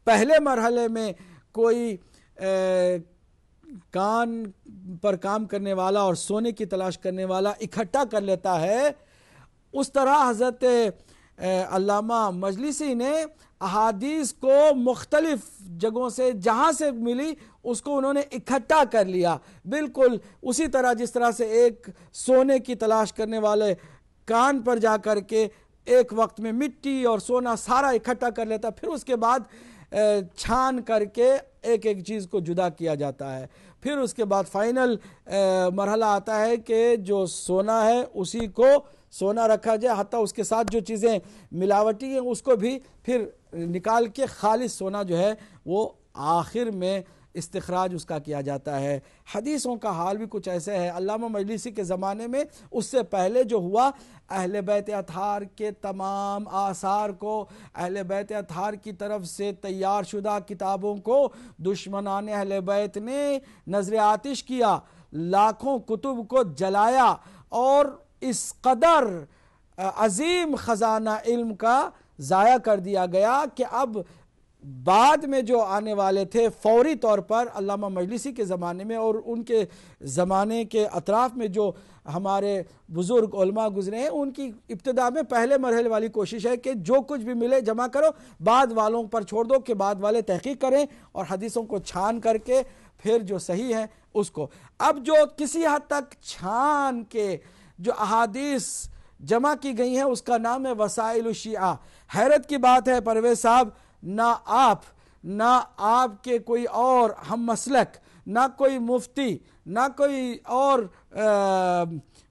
پہلے مرحلے میں کوئی کان پر کام کرنے والا اور سونے کی تلاش کرنے والا اکٹھا کر لیتا ہے، اس طرح حضرت علامہ مجلسی نے احادیث کو مختلف جگہوں سے جہاں سے ملی اس کو انہوں نے اکٹھا کر لیا، بالکل اسی طرح جس طرح سے ایک سونے کی تلاش کرنے والے کان پر جا کر کے ایک وقت میں مٹی اور سونا سارا اکٹھا کر لیتا، پھر اس کے بعد چھان کر کے ایک ایک چیز کو جدا کیا جاتا ہے. پھر اس کے بعد فائنل مرحلہ آتا ہے کہ جو سونا ہے اسی کو سونا رکھا جائے، حتیٰ اس کے ساتھ جو چیزیں ملاوٹی ہیں اس کو بھی پھر نکال کے خالص سونا جو ہے وہ آخر میں استخراج اس کا کیا جاتا ہے. حدیثوں کا حال بھی کچھ ایسے ہے. علامہ مجلسی کے زمانے میں اس سے پہلے جو ہوا، اہل بیت اطہار کے تمام آثار کو، اہل بیت اطہار کی طرف سے تیار شدہ کتابوں کو دشمنان اہل بیت نے نظر آتش کیا، لاکھوں کتب کو جلایا، اور اس قدر عظیم خزانہ علم کا ضائع کر دیا گیا کہ اب بعد میں جو آنے والے تھے فوری طور پر علامہ مجلسی کے زمانے میں اور ان کے زمانے کے اطراف میں جو ہمارے بزرگ علماء گزرے ہیں، ان کی ابتدا میں پہلے مرحلے والی کوشش ہے کہ جو کچھ بھی ملے جمع کرو، بعد والوں پر چھوڑ دو کہ بعد والے تحقیق کریں اور حدیثوں کو چھان کر کے پھر جو صحیح ہے اس کو. اب جو کسی حد تک چھان کے جو احادیث جمع کی گئی ہیں اس کا نام ہے وسائل الشیعہ. حیرت کی بات ہے پرویز صاحب، نہ آپ کے کوئی اور ہم مسلک، نہ کوئی مفتی، نہ کوئی اور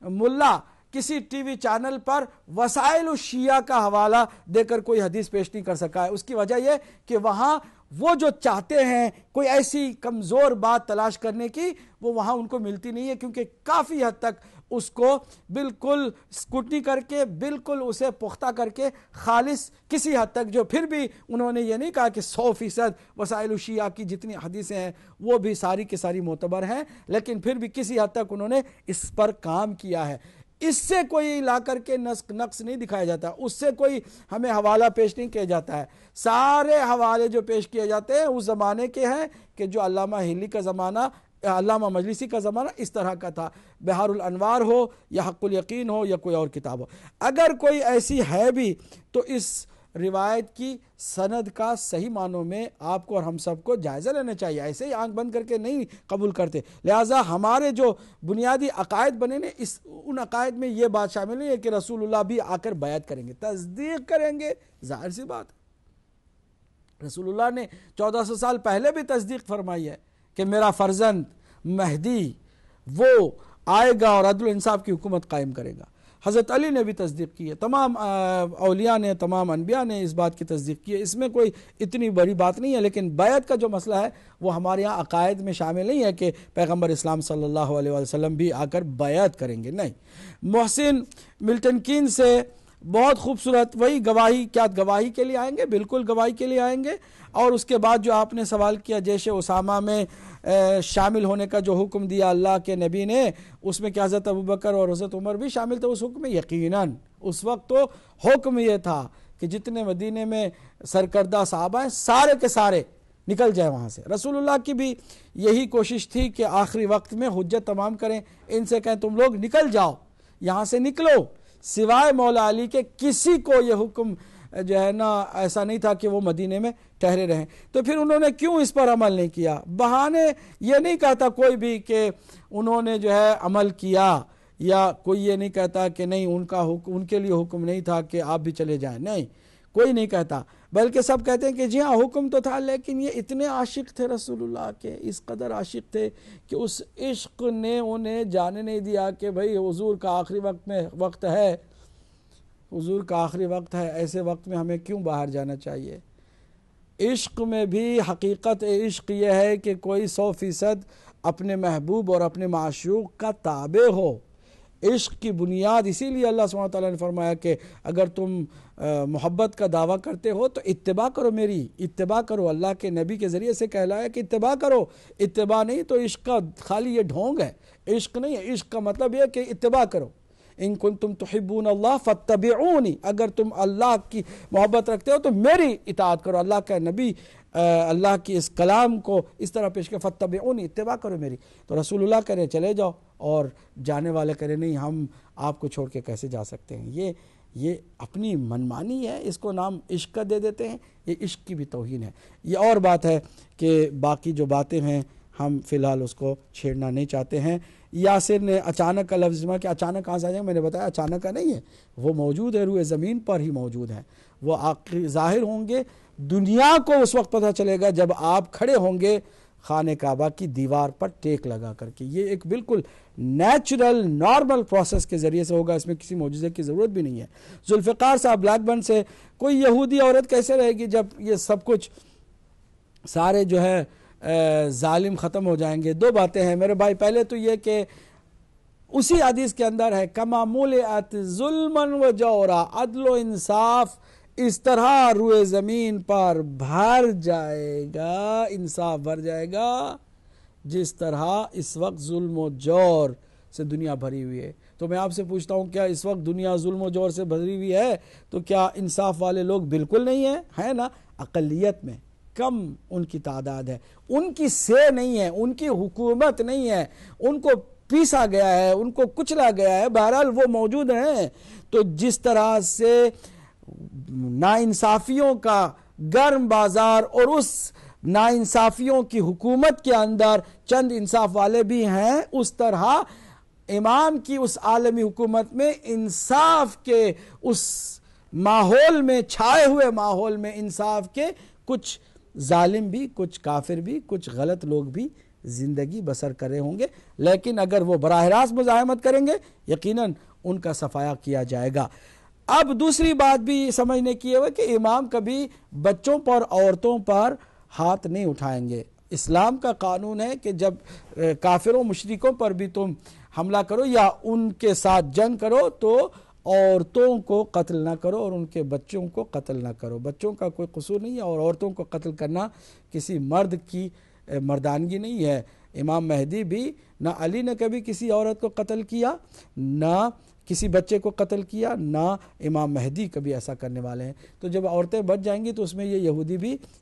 ملا کسی ٹی وی چینل پر وسائل الشیعہ کا حوالہ دے کر کوئی حدیث پیش نہیں کر سکا ہے. اس کی وجہ یہ کہ وہاں وہ جو چاہتے ہیں کوئی ایسی کمزور بات تلاش کرنے کی، وہ وہاں ان کو ملتی نہیں ہے، کیونکہ کافی حد تک اس کو بالکل اسکوٹنی کر کے، بالکل اسے پختہ کر کے خالص کسی حد تک، جو پھر بھی انہوں نے یہ نہیں کہا کہ 100% وسائل الشیعہ کی جتنی حدیثیں ہیں وہ بھی ساری کی ساری معتبر ہیں، لیکن پھر بھی کسی حد تک انہوں نے اس پر کام کیا ہے. اس سے کوئی لا کر کے نقص نہیں دکھایا جاتا، اس سے کوئی ہمیں حوالہ پیش نہیں کیا جاتا ہے. سارے حوالے جو پیش کیے جاتے ہیں اس زمانے کے ہیں کہ جو علامہ ہلی کا زمانہ علامہ مجلسی کا زمانہ اس طرح کا تھا، بہار الانوار ہو یا حق الیقین ہو یا کوئی اور کتاب ہو۔ اگر کوئی ایسی ہے بھی تو اس روایت کی سند کا صحیح معنوں میں آپ کو اور ہم سب کو جائزہ لینا چاہیے، ایسے ہی آنکھ بند کر کے نہیں قبول کرتے۔ لہٰذا ہمارے جو بنیادی عقائد بنے نے ان عقائد میں یہ بات شامل نہیں ہے کہ رسول اللہ بھی آ کر بیعت کریں گے، تصدیق کریں گے، ظاہر سی بات ہے۔ رسول اللہ نے 1400 سال پہلے بھی تصدیق فرمائی ہے کہ میرا فرزند مہدی وہ آئے گا اور عدل و انصاف کی حکومت قائم کرے گا۔ حضرت علی نے بھی تصدیق کی ہے، تمام اولیاء نے، تمام انبیاء نے اس بات کی تصدیق کی ہے، اس میں کوئی اتنی بڑی بات نہیں ہے۔ لیکن بیعت کا جو مسئلہ ہے وہ ہمارے یہاں عقائد میں شامل نہیں ہے کہ پیغمبر اسلام صلی اللہ علیہ وسلم بھی آ کر بیعت کریں گے، نہیں۔ محسن ملٹن کین سے بہت خوبصورت، وہی گواہی، کیا گواہی کے لیے آئیں گے؟ بالکل گواہی کے لیے آئیں گے۔ اور اس کے بعد جو آپ نے سوال کیا جیش اسامہ میں شامل ہونے کا جو حکم دیا اللہ کے نبی نے، اس میں کیا حضرت ابوبکر اور حضرت عمر بھی شامل تھے اس حکم میں؟ یقیناً اس وقت تو حکم یہ تھا کہ جتنے مدینے میں سرکردہ صحابہ ہیں سارے کے سارے نکل جائیں وہاں سے۔ رسول اللہ کی بھی یہی کوشش تھی کہ آخری وقت میں حجت تمام کریں، ان سے کہیں تم لوگ نکل جاؤ، یہاں سے نکلو۔ سوائے مولا علی کے کسی کو یہ حکم جو ہے نا ایسا نہیں تھا کہ وہ مدینے میں ٹھہرے رہیں۔ تو پھر انہوں نے کیوں اس پر عمل نہیں کیا؟ بہانے یہ نہیں کہتا کوئی بھی کہ انہوں نے جو ہے عمل کیا، یا کوئی یہ نہیں کہتا کہ نہیں ان کے لیے حکم نہیں تھا کہ آپ بھی چلے جائیں، نہیں، کوئی نہیں کہتا، بلکہ سب کہتے ہیں کہ جی ہاں حکم تو تھا، لیکن یہ اتنے عاشق تھے رسول اللہ کے، اس قدر عاشق تھے کہ اس عشق نے انہیں جانے نہیں دیا کہ بھئی حضور کا آخری وقت ہے، حضور کا آخری وقت ہے، ایسے وقت میں ہمیں کیوں باہر جانا چاہیے۔ عشق میں بھی حقیقت عشق یہ ہے کہ کوئی 100% اپنے محبوب اور اپنے معشوق کا تابع ہو۔ عشق کی بنیاد اسی لیے اللہ سبحانہ وتعالیٰ نے فرمایا کہ اگر تم محبت کا دعویٰ کرتے ہو تو اتباع کرو، میری اتباع کرو۔ اللہ کے نبی کے ذریعے سے کہلایا کہ اتباع کرو، اتباع نہیں تو عشق کا خالی یہ ڈھونگ ہے، عشق نہیں ہے۔ عشق کا مطلب یہ کہ اتباع کرو۔ ان کنتم تحبون اللہ فاتبعونی، اگر تم اللہ کی محبت رکھتے ہو تو میری اطاعت کرو۔ اللہ کا نبی اللہ کی اس کلام کو اس طرح پیش کر فاتبعونی، اتباع کرو میری۔ تو رسول اللہ کہہ رہے چلے جاؤ، اور جانے والے کہہ رہے نہیں ہم آپ کو چھوڑ کے کیسے جا سکتے ہیں۔ یہ اپنی منمانی ہے، اس کو نام عشق کا دے دیتے ہیں، یہ عشق کی بھی توہین ہے۔ یہ اور بات ہے کہ باقی جو باتیں ہیں ہم فی الحال اس کو چھیڑنا نہیں چاہتے ہیں۔ یاسر نے اچانک کا لفظ میں کہ اچانک کہاں سے آ جائیں، میں نے بتایا اچانک کا نہیں ہے، وہ موجود ہے، روئے زمین پر ہی موجود ہے، وہ ظاہر ہوں گے۔ دنیا کو اس وقت پتہ چلے گا جب آپ کھڑے ہوں گے خانہ کعبہ کی دیوار پر ٹیک لگا کر کے۔ یہ ایک بالکل نیچرل نارمل پروسیس کے ذریعے سے ہوگا، اس میں کسی معجزے کی ضرورت بھی نہیں ہے۔ ذوالفقار صاحب بلیک بن سے، کوئی یہودی عورت کیسے رہے گی جب یہ سب کچھ سارے جو ہے ظالم ختم ہو جائیں گے؟ دو باتیں ہیں میرے بھائی، پہلے تو یہ کہ اسی حدیث کے اندر ہے کما ملئت ظلما و جورا، عدل و انصاف اس طرح روئے زمین پر بھر جائے گا، انصاف بھر جائے گا جس طرح اس وقت ظلم و جور سے دنیا بھری ہوئی ہے۔ تو میں آپ سے پوچھتا ہوں کیا اس وقت دنیا ظلم و جور سے بھری ہوئی ہے تو کیا انصاف والے لوگ بالکل نہیں ہیں؟ ہے نا، اقلیت میں کم ان کی تعداد ہے، ان کی سے نہیں ہے، ان کی حکومت نہیں ہے، ان کو پیسا گیا ہے، ان کو کچلا گیا ہے، بہرحال وہ موجود ہیں۔ تو جس طرح سے ناانصافیوں کا گرم بازار اور اس ناانصافیوں کی حکومت کے اندر چند انصاف والے بھی ہیں، اس طرح امام کی اس عالمی حکومت میں انصاف کے اس ماحول میں، چھائے ہوئے ماحول میں انصاف کے کچھ ظالم بھی، کچھ کافر بھی، کچھ غلط لوگ بھی زندگی بسر کر رہے ہوں گے، لیکن اگر وہ براہ راست مزاحمت کریں گے یقیناً ان کا صفایا کیا جائے گا۔ اب دوسری بات بھی سمجھنے کی ہے کہ امام کبھی بچوں پر، عورتوں پر ہاتھ نہیں اٹھائیں گے۔ اسلام کا قانون ہے کہ جب کافروں مشرکوں پر بھی تم حملہ کرو یا ان کے ساتھ جنگ کرو تو عورتوں کو قتل نہ کرو اور ان کے بچوں کو قتل نہ کرو۔ بچوں کا کوئی قصور نہیں ہے، اور عورتوں کو قتل کرنا کسی مرد کی مردانگی نہیں ہے۔ امام مہدی بھی، نہ علی نے کبھی کسی عورت کو قتل کیا، نہ کسی بچے کو قتل کیا، نہ امام مہدی کبھی ایسا کرنے والے ہیں۔ تو جب عورتیں بچ جائیں گی تو اس میں یہ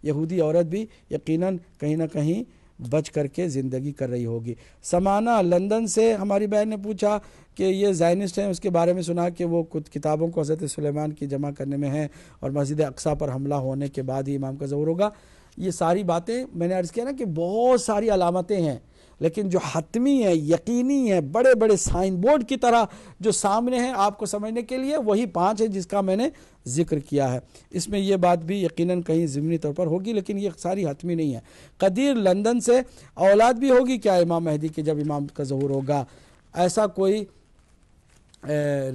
یہودی عورت بھی یقیناً کہیں نہ کہیں بچ کر کے زندگی کر رہی ہوگی. سمانہ لندن سے ہماری بہن نے پوچھا کہ یہ زائنسٹ ہیں، اس کے بارے میں سنا کہ وہ کچھ کتابوں کو حضرت سلیمان کی جمع کرنے میں ہیں اور مسجد اقصیٰ پر حملہ ہونے کے بعد ہی امام کا ظہور ہوگا. یہ ساری باتیں میں نے عرض کیا نا کہ بہت ساری علامتیں ہیں، لیکن جو حتمی ہے، یقینی ہے، بڑے بڑے سائن بورڈ کی طرح جو سامنے ہیں آپ کو سمجھنے کے لیے، وہی 5 ہیں جس کا میں نے ذکر کیا ہے. اس میں یہ بات بھی یقیناً کہیں ضمنی طور پر ہوگی، لیکن یہ ساری حتمی نہیں ہے. قدیر لندن سے اولاد بھی ہوگی کیا امام مہدی کے جب امام کا ظہور ہوگا؟ ایسا کوئی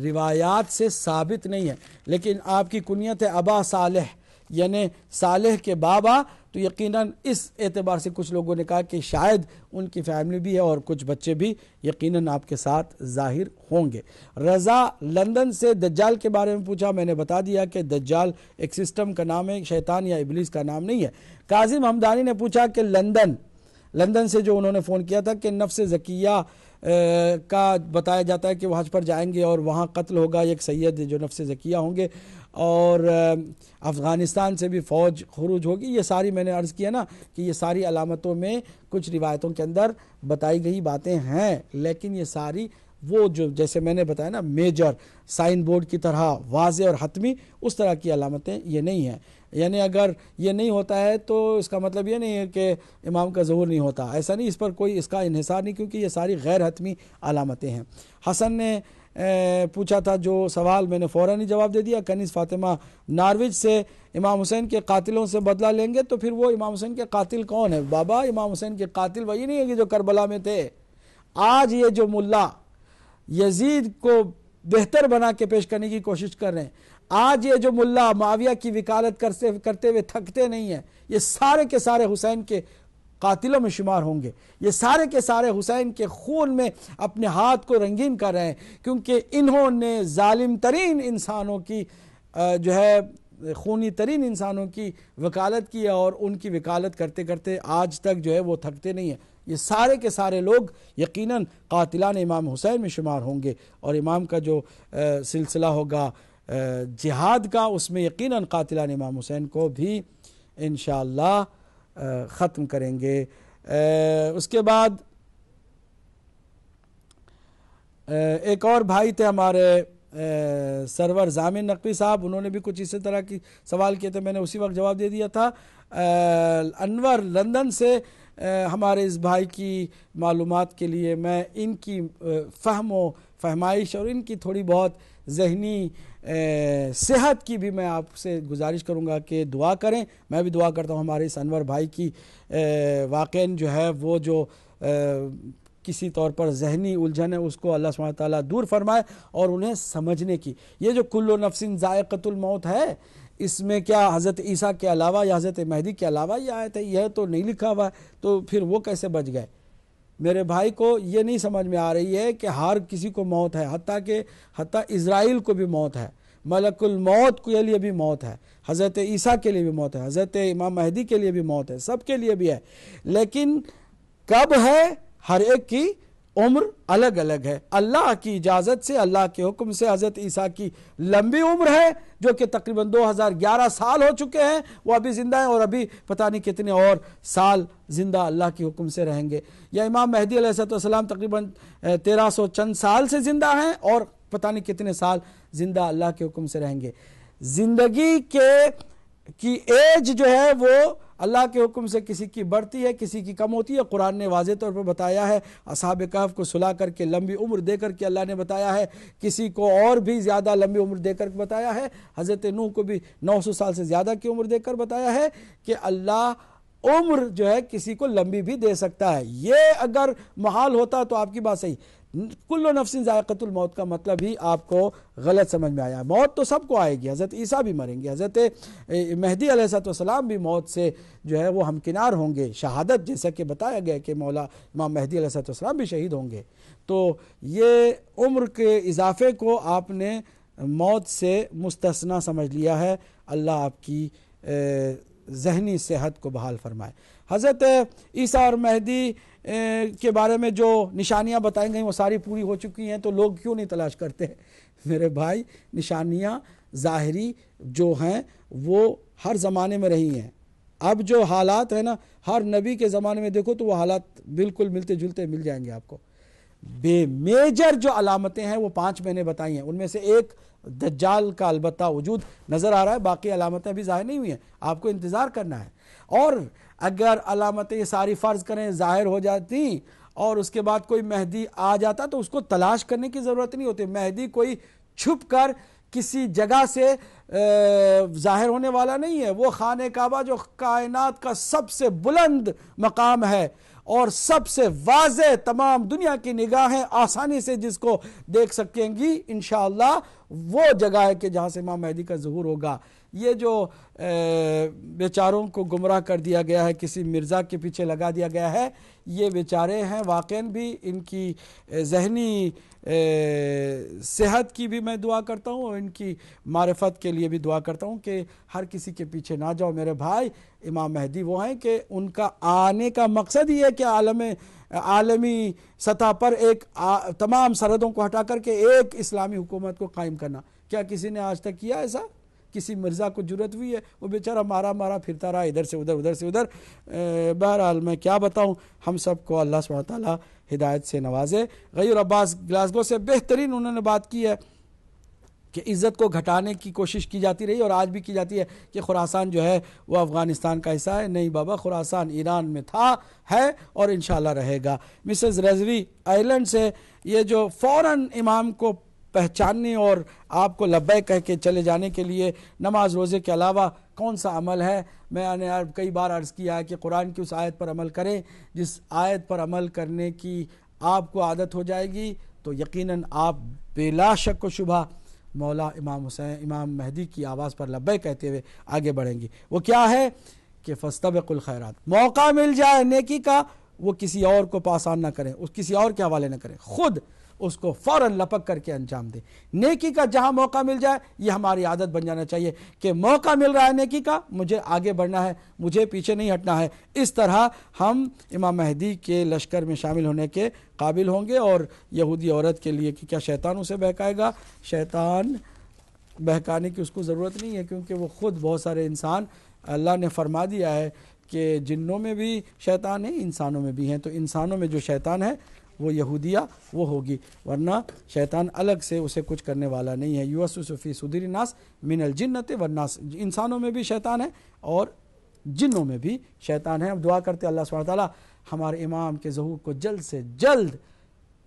روایات سے ثابت نہیں ہے، لیکن آپ کی کنیت ہے ابا صالح، یعنی صالح کے بابا، تو یقیناً اس اعتبار سے کچھ لوگوں نے کہا کہ شاید ان کی فیملی بھی ہے اور کچھ بچے بھی یقیناً آپ کے ساتھ ظاہر ہوں گے. رضا لندن سے دجال کے بارے میں پوچھا، میں نے بتا دیا کہ دجال ایک سسٹم کا نام ہے، شیطان یا ابلیس کا نام نہیں ہے. کاظم حمدانی نے پوچھا کہ لندن سے جو انہوں نے فون کیا تھا کہ نفس زکیہ کا بتایا جاتا ہے کہ وہ حج پر جائیں گے اور وہاں قتل ہوگا ایک سید جو نفس زکیہ ہوں گے، اور افغانستان سے بھی فوج خروج ہوگی. یہ ساری میں نے عرض کیا نا کہ یہ ساری علامتوں میں کچھ روایتوں کے اندر بتائی گئی باتیں ہیں، لیکن یہ ساری وہ جو جیسے میں نے بتایا نا میجر سائن بورڈ کی طرح واضح اور حتمی اس طرح کی علامتیں یہ نہیں ہیں. یعنی اگر یہ نہیں ہوتا ہے تو اس کا مطلب یہ نہیں ہے کہ امام کا ظہور نہیں ہوتا، ایسا نہیں، اس پر کوئی اس کا انحصار نہیں، کیونکہ یہ ساری غیر حتمی علامتیں ہیں. حسن نے پوچھا تھا جو سوال، میں نے فوراً ہی جواب دے دیا. کنیز فاطمہ نارویج سے امام حسین کے قاتلوں سے بدلہ لیں گے تو پھر وہ امام حسین کے قاتل کون ہے؟ بابا امام حسین کے قاتل وہی نہیں ہے کہ جو کربلا میں تھے. آج یہ جو ملا یزید کو بہتر بنا کے پیش کرنے کی کوشش کر رہے ہیں، آج یہ جو ملا معاویہ کی وکالت کرتے ہوئے تھکتے نہیں ہیں، یہ سارے کے سارے حسین کے قاتلوں میں شمار ہوں گے. یہ سارے کے سارے حسین کے خون میں اپنے ہاتھ کو رنگین کر رہے ہیں، کیونکہ انہوں نے ظالم ترین انسانوں کی جو ہے خونی ترین انسانوں کی وکالت کی، اور ان کی وکالت کرتے کرتے آج تک جو ہے وہ تھکتے نہیں ہیں. یہ سارے کے سارے لوگ یقیناً قاتلان امام حسین میں شمار ہوں گے، اور امام کا جو سلسلہ ہوگا جہاد کا، اس میں یقیناً قاتلان امام حسین کو بھی انشاءاللہ ختم کریں گے. اس کے بعد ایک اور بھائی تھے ہمارے سرور زامن نقوی صاحب، انہوں نے بھی کچھ اسی طرح کی سوال کیے تھے، میں نے اسی وقت جواب دے دیا تھا. انور لندن سے ہمارے اس بھائی کی معلومات کے لیے میں ان کی فہم و فہمائش اور ان کی تھوڑی بہت ذہنی صحت کی بھی میں آپ سے گزارش کروں گا کہ دعا کریں. میں بھی دعا کرتا ہوں ہمارے اس انور بھائی کی واقعاً جو ہے وہ جو کسی طور پر ذہنی الجھن ہے اس کو اللہ سبحانہ تعالیٰ دور فرمائے اور انہیں سمجھنے کی. یہ جو کل نفس ذائقۃ الموت ہے، اس میں کیا حضرت عیسیٰ کے علاوہ یا حضرت مہدی کے علاوہ یہ آیت ہے؟ یہ تو نہیں لکھا ہوا ہے، تو پھر وہ کیسے بچ گئے؟ میرے بھائی کو یہ نہیں سمجھ میں آ رہی ہے کہ ہر کسی کو موت ہے، حتیٰ اسرائیل کو بھی موت ہے، ملک الموت کے لیے بھی موت ہے، حضرت عیسیٰ کے لیے بھی موت ہے، حضرت امام مہدی کے لیے بھی موت ہے، سب کے لیے بھی ہے. لیکن کب ہے؟ ہر ایک کی عمر الگ الگ ہے. اللہ کی اجازت سے، اللہ کے حکم سے حضرت عیسیٰ کی لمبی عمر ہے جو کہ تقریباً 2011 سال ہو چکے ہیں، وہ ابھی زندہ ہیں اور ابھی پتہ نہیں کتنے اور سال زندہ اللہ کے حکم سے رہیں گے. یا امام مہدی علیہ السلام تقریباً 1300 چند سال سے زندہ ہیں اور پتہ نہیں کتنے سال زندہ اللہ کے حکم سے رہیں گے. زندگی کی ایج جو ہے وہ اللہ کے حکم سے کسی کی بڑھتی ہے، کسی کی کم ہوتی ہے. قرآن نے واضح طور پر بتایا ہے، اصحاب کہف کو سلا کر کے لمبی عمر دے کر کے اللہ نے بتایا ہے، کسی کو اور بھی زیادہ لمبی عمر دے کر بتایا ہے. حضرت نوح کو بھی 900 سال سے زیادہ کی عمر دے کر بتایا ہے کہ اللہ عمر جو ہے کسی کو لمبی بھی دے سکتا ہے. یہ اگر محال ہوتا تو آپ کی بات صحیح. کل نفس ذائقۃ الموت کا مطلب ہی آپ کو غلط سمجھ میں آیا. موت تو سب کو آئے گی، حضرت عیسیٰ بھی مریں گے، حضرت مہدی علیہ السلام بھی موت سے جو ہے وہ ہمکنار ہوں گے. شہادت جیسا کہ بتایا گیا کہ مولا امام مہدی علیہ السلام بھی شہید ہوں گے. تو یہ عمر کے اضافے کو آپ نے موت سے مستثنا سمجھ لیا ہے. اللہ آپ کی ذہنی صحت کو بحال فرمائے. حضرت عیسیٰ اور مہدی کے بارے میں جو نشانیاں بتائیں گئی وہ ساری پوری ہو چکی ہیں، تو لوگ کیوں نہیں تلاش کرتے؟ میرے بھائی، نشانیاں ظاہری جو ہیں وہ ہر زمانے میں رہی ہیں. اب جو حالات ہیں نا ہر نبی کے زمانے میں دیکھو تو وہ حالات بالکل ملتے جلتے مل جائیں گے آپ کو. بے میجر جو علامتیں ہیں وہ 5 میں نے بتائی ہیں, ان میں سے ایک دجال کا البتہ وجود نظر آ رہا ہے, باقی علامتیں بھی ظاہر نہیں ہوئی ہیں, آپ کو انتظار کرنا ہے. اور اگر علامتیں یہ ساری فرض کریں ظاہر ہو جاتی اور اس کے بعد کوئی مہدی آ جاتا تو اس کو تلاش کرنے کی ضرورت نہیں ہوتی. مہدی کوئی چھپ کر کسی جگہ سے ظاہر ہونے والا نہیں ہے. وہ خانہ کعبہ جو کائنات کا سب سے بلند مقام ہے اور سب سے واضح, تمام دنیا کی نگاہیں آسانی سے جس کو دیکھ سکیں گی انشاءاللہ, وہ جگہ ہے کہ جہاں سے امام مہدی کا ظہور ہوگا. یہ جو بیچاروں کو گمراہ کر دیا گیا ہے, کسی مرزا کے پیچھے لگا دیا گیا ہے, یہ بیچارے ہیں واقعاً بھی ان کی ذہنی صحت کی بھی میں دعا کرتا ہوں اور ان کی معرفت کے لیے بھی دعا کرتا ہوں کہ ہر کسی کے پیچھے نہ جاؤ میرے بھائی. امام مہدی وہ ہیں کہ ان کا آنے کا مقصد یہ ہے کہ عالمی سطح پر ایک تمام سرحدوں کو ہٹا کر کے ایک اسلامی حکومت کو قائم کرنا. کیا کسی نے آج تک کیا ایسا؟ کسی مرزا کو جرت ہوئی ہے؟ وہ بیچارہ مارا پھرتا رہا ادھر سے ادھر ادھر سے ادھر. بہرحال میں کیا بتاؤں, ہم سب کو اللہ سبحانہ تعالیٰ ہدایت سے نوازے. غیور عباس گلاسگو سے بہترین انہوں نے بات کی ہے کہ عزت کو گھٹانے کی کوشش کی جاتی رہی اور آج بھی کی جاتی ہے کہ خراسان جو ہے وہ افغانستان کا حصہ ہے. نہیں بابا, خراسان ایران میں تھا, ہے اور انشاءاللہ رہے گا. مسز رضوی آئرلینڈ سے یہ جو فوراً امام کو پہچاننے اور آپ کو لبیک کہہ کے چلے جانے کے لیے نماز روزے کے علاوہ کون سا عمل ہے؟ میں نے کئی بار عرض کیا ہے کہ قرآن کی اس آیت پر عمل کریں جس آیت پر عمل کرنے کی آپ کو عادت ہو جائے گی تو یقیناً آپ بلا شک و شبہ مولا امام مہدی کی آواز پر لبیک کہتے ہوئے آگے بڑھیں گی. وہ کیا ہے کہ فاستبقوا الخیرات, موقع مل جائے نیکی کا وہ کسی اور کو پاسان نہ کریں, اس کسی اور کے حوالے نہ کریں, خود اس کو فوراً لپک کر کے انجام دیں. نیکی کا جہاں موقع مل جائے یہ ہماری عادت بن جانا چاہیے کہ موقع مل رہا ہے نیکی کا, مجھے آگے بڑھنا ہے, مجھے پیچھے نہیں ہٹنا ہے. اس طرح ہم امام مہدی کے لشکر میں شامل ہونے کے قابل ہوں گے. اور یہودی عورت کے لیے کہ کیا شیطان اسے بہکائے گا؟ شیطان بہکانے کی اس کو ضرورت نہیں ہے, کیونکہ وہ خود بہت سارے انسان, اللہ نے فرما دیا ہے کہ جنوں میں بھی شیطان ہیں, انسانوں میں بھی ہیں. تو انسانوں میں جو شیطان ہے وہ یہودیہ وہ ہوگی, ورنہ شیطان الگ سے اسے کچھ کرنے والا نہیں ہے. یوسوس فی صدور الناس من الجنۃ والناس, انسانوں میں بھی شیطان ہے اور جنوں میں بھی شیطان ہے. ہم دعا کرتے اللہ سبحانہ تعالیٰ ہمارے امام کے ظہور کو جلد سے جلد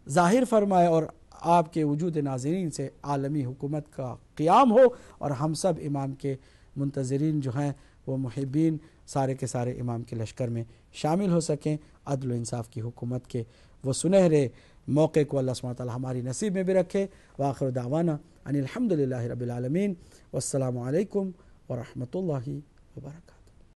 ظاہر فرمائے اور آپ کے وجود ناظرین سے عالمی حکومت کا قیام ہو اور ہم سب امام کے منتظرین جو ہیں وہ محبین سارے کے سارے امام کے لشکر میں شامل ہو سکیں. عدل و انصاف کی حکومت کے وہ سنہرے موقع کو اللہ سبحانہ تعالیٰ ہماری نصیب میں بھی رکھے. وآخر دعوانا ان الحمدللہ رب العالمین, والسلام علیکم ورحمۃ اللہ وبرکاتہ.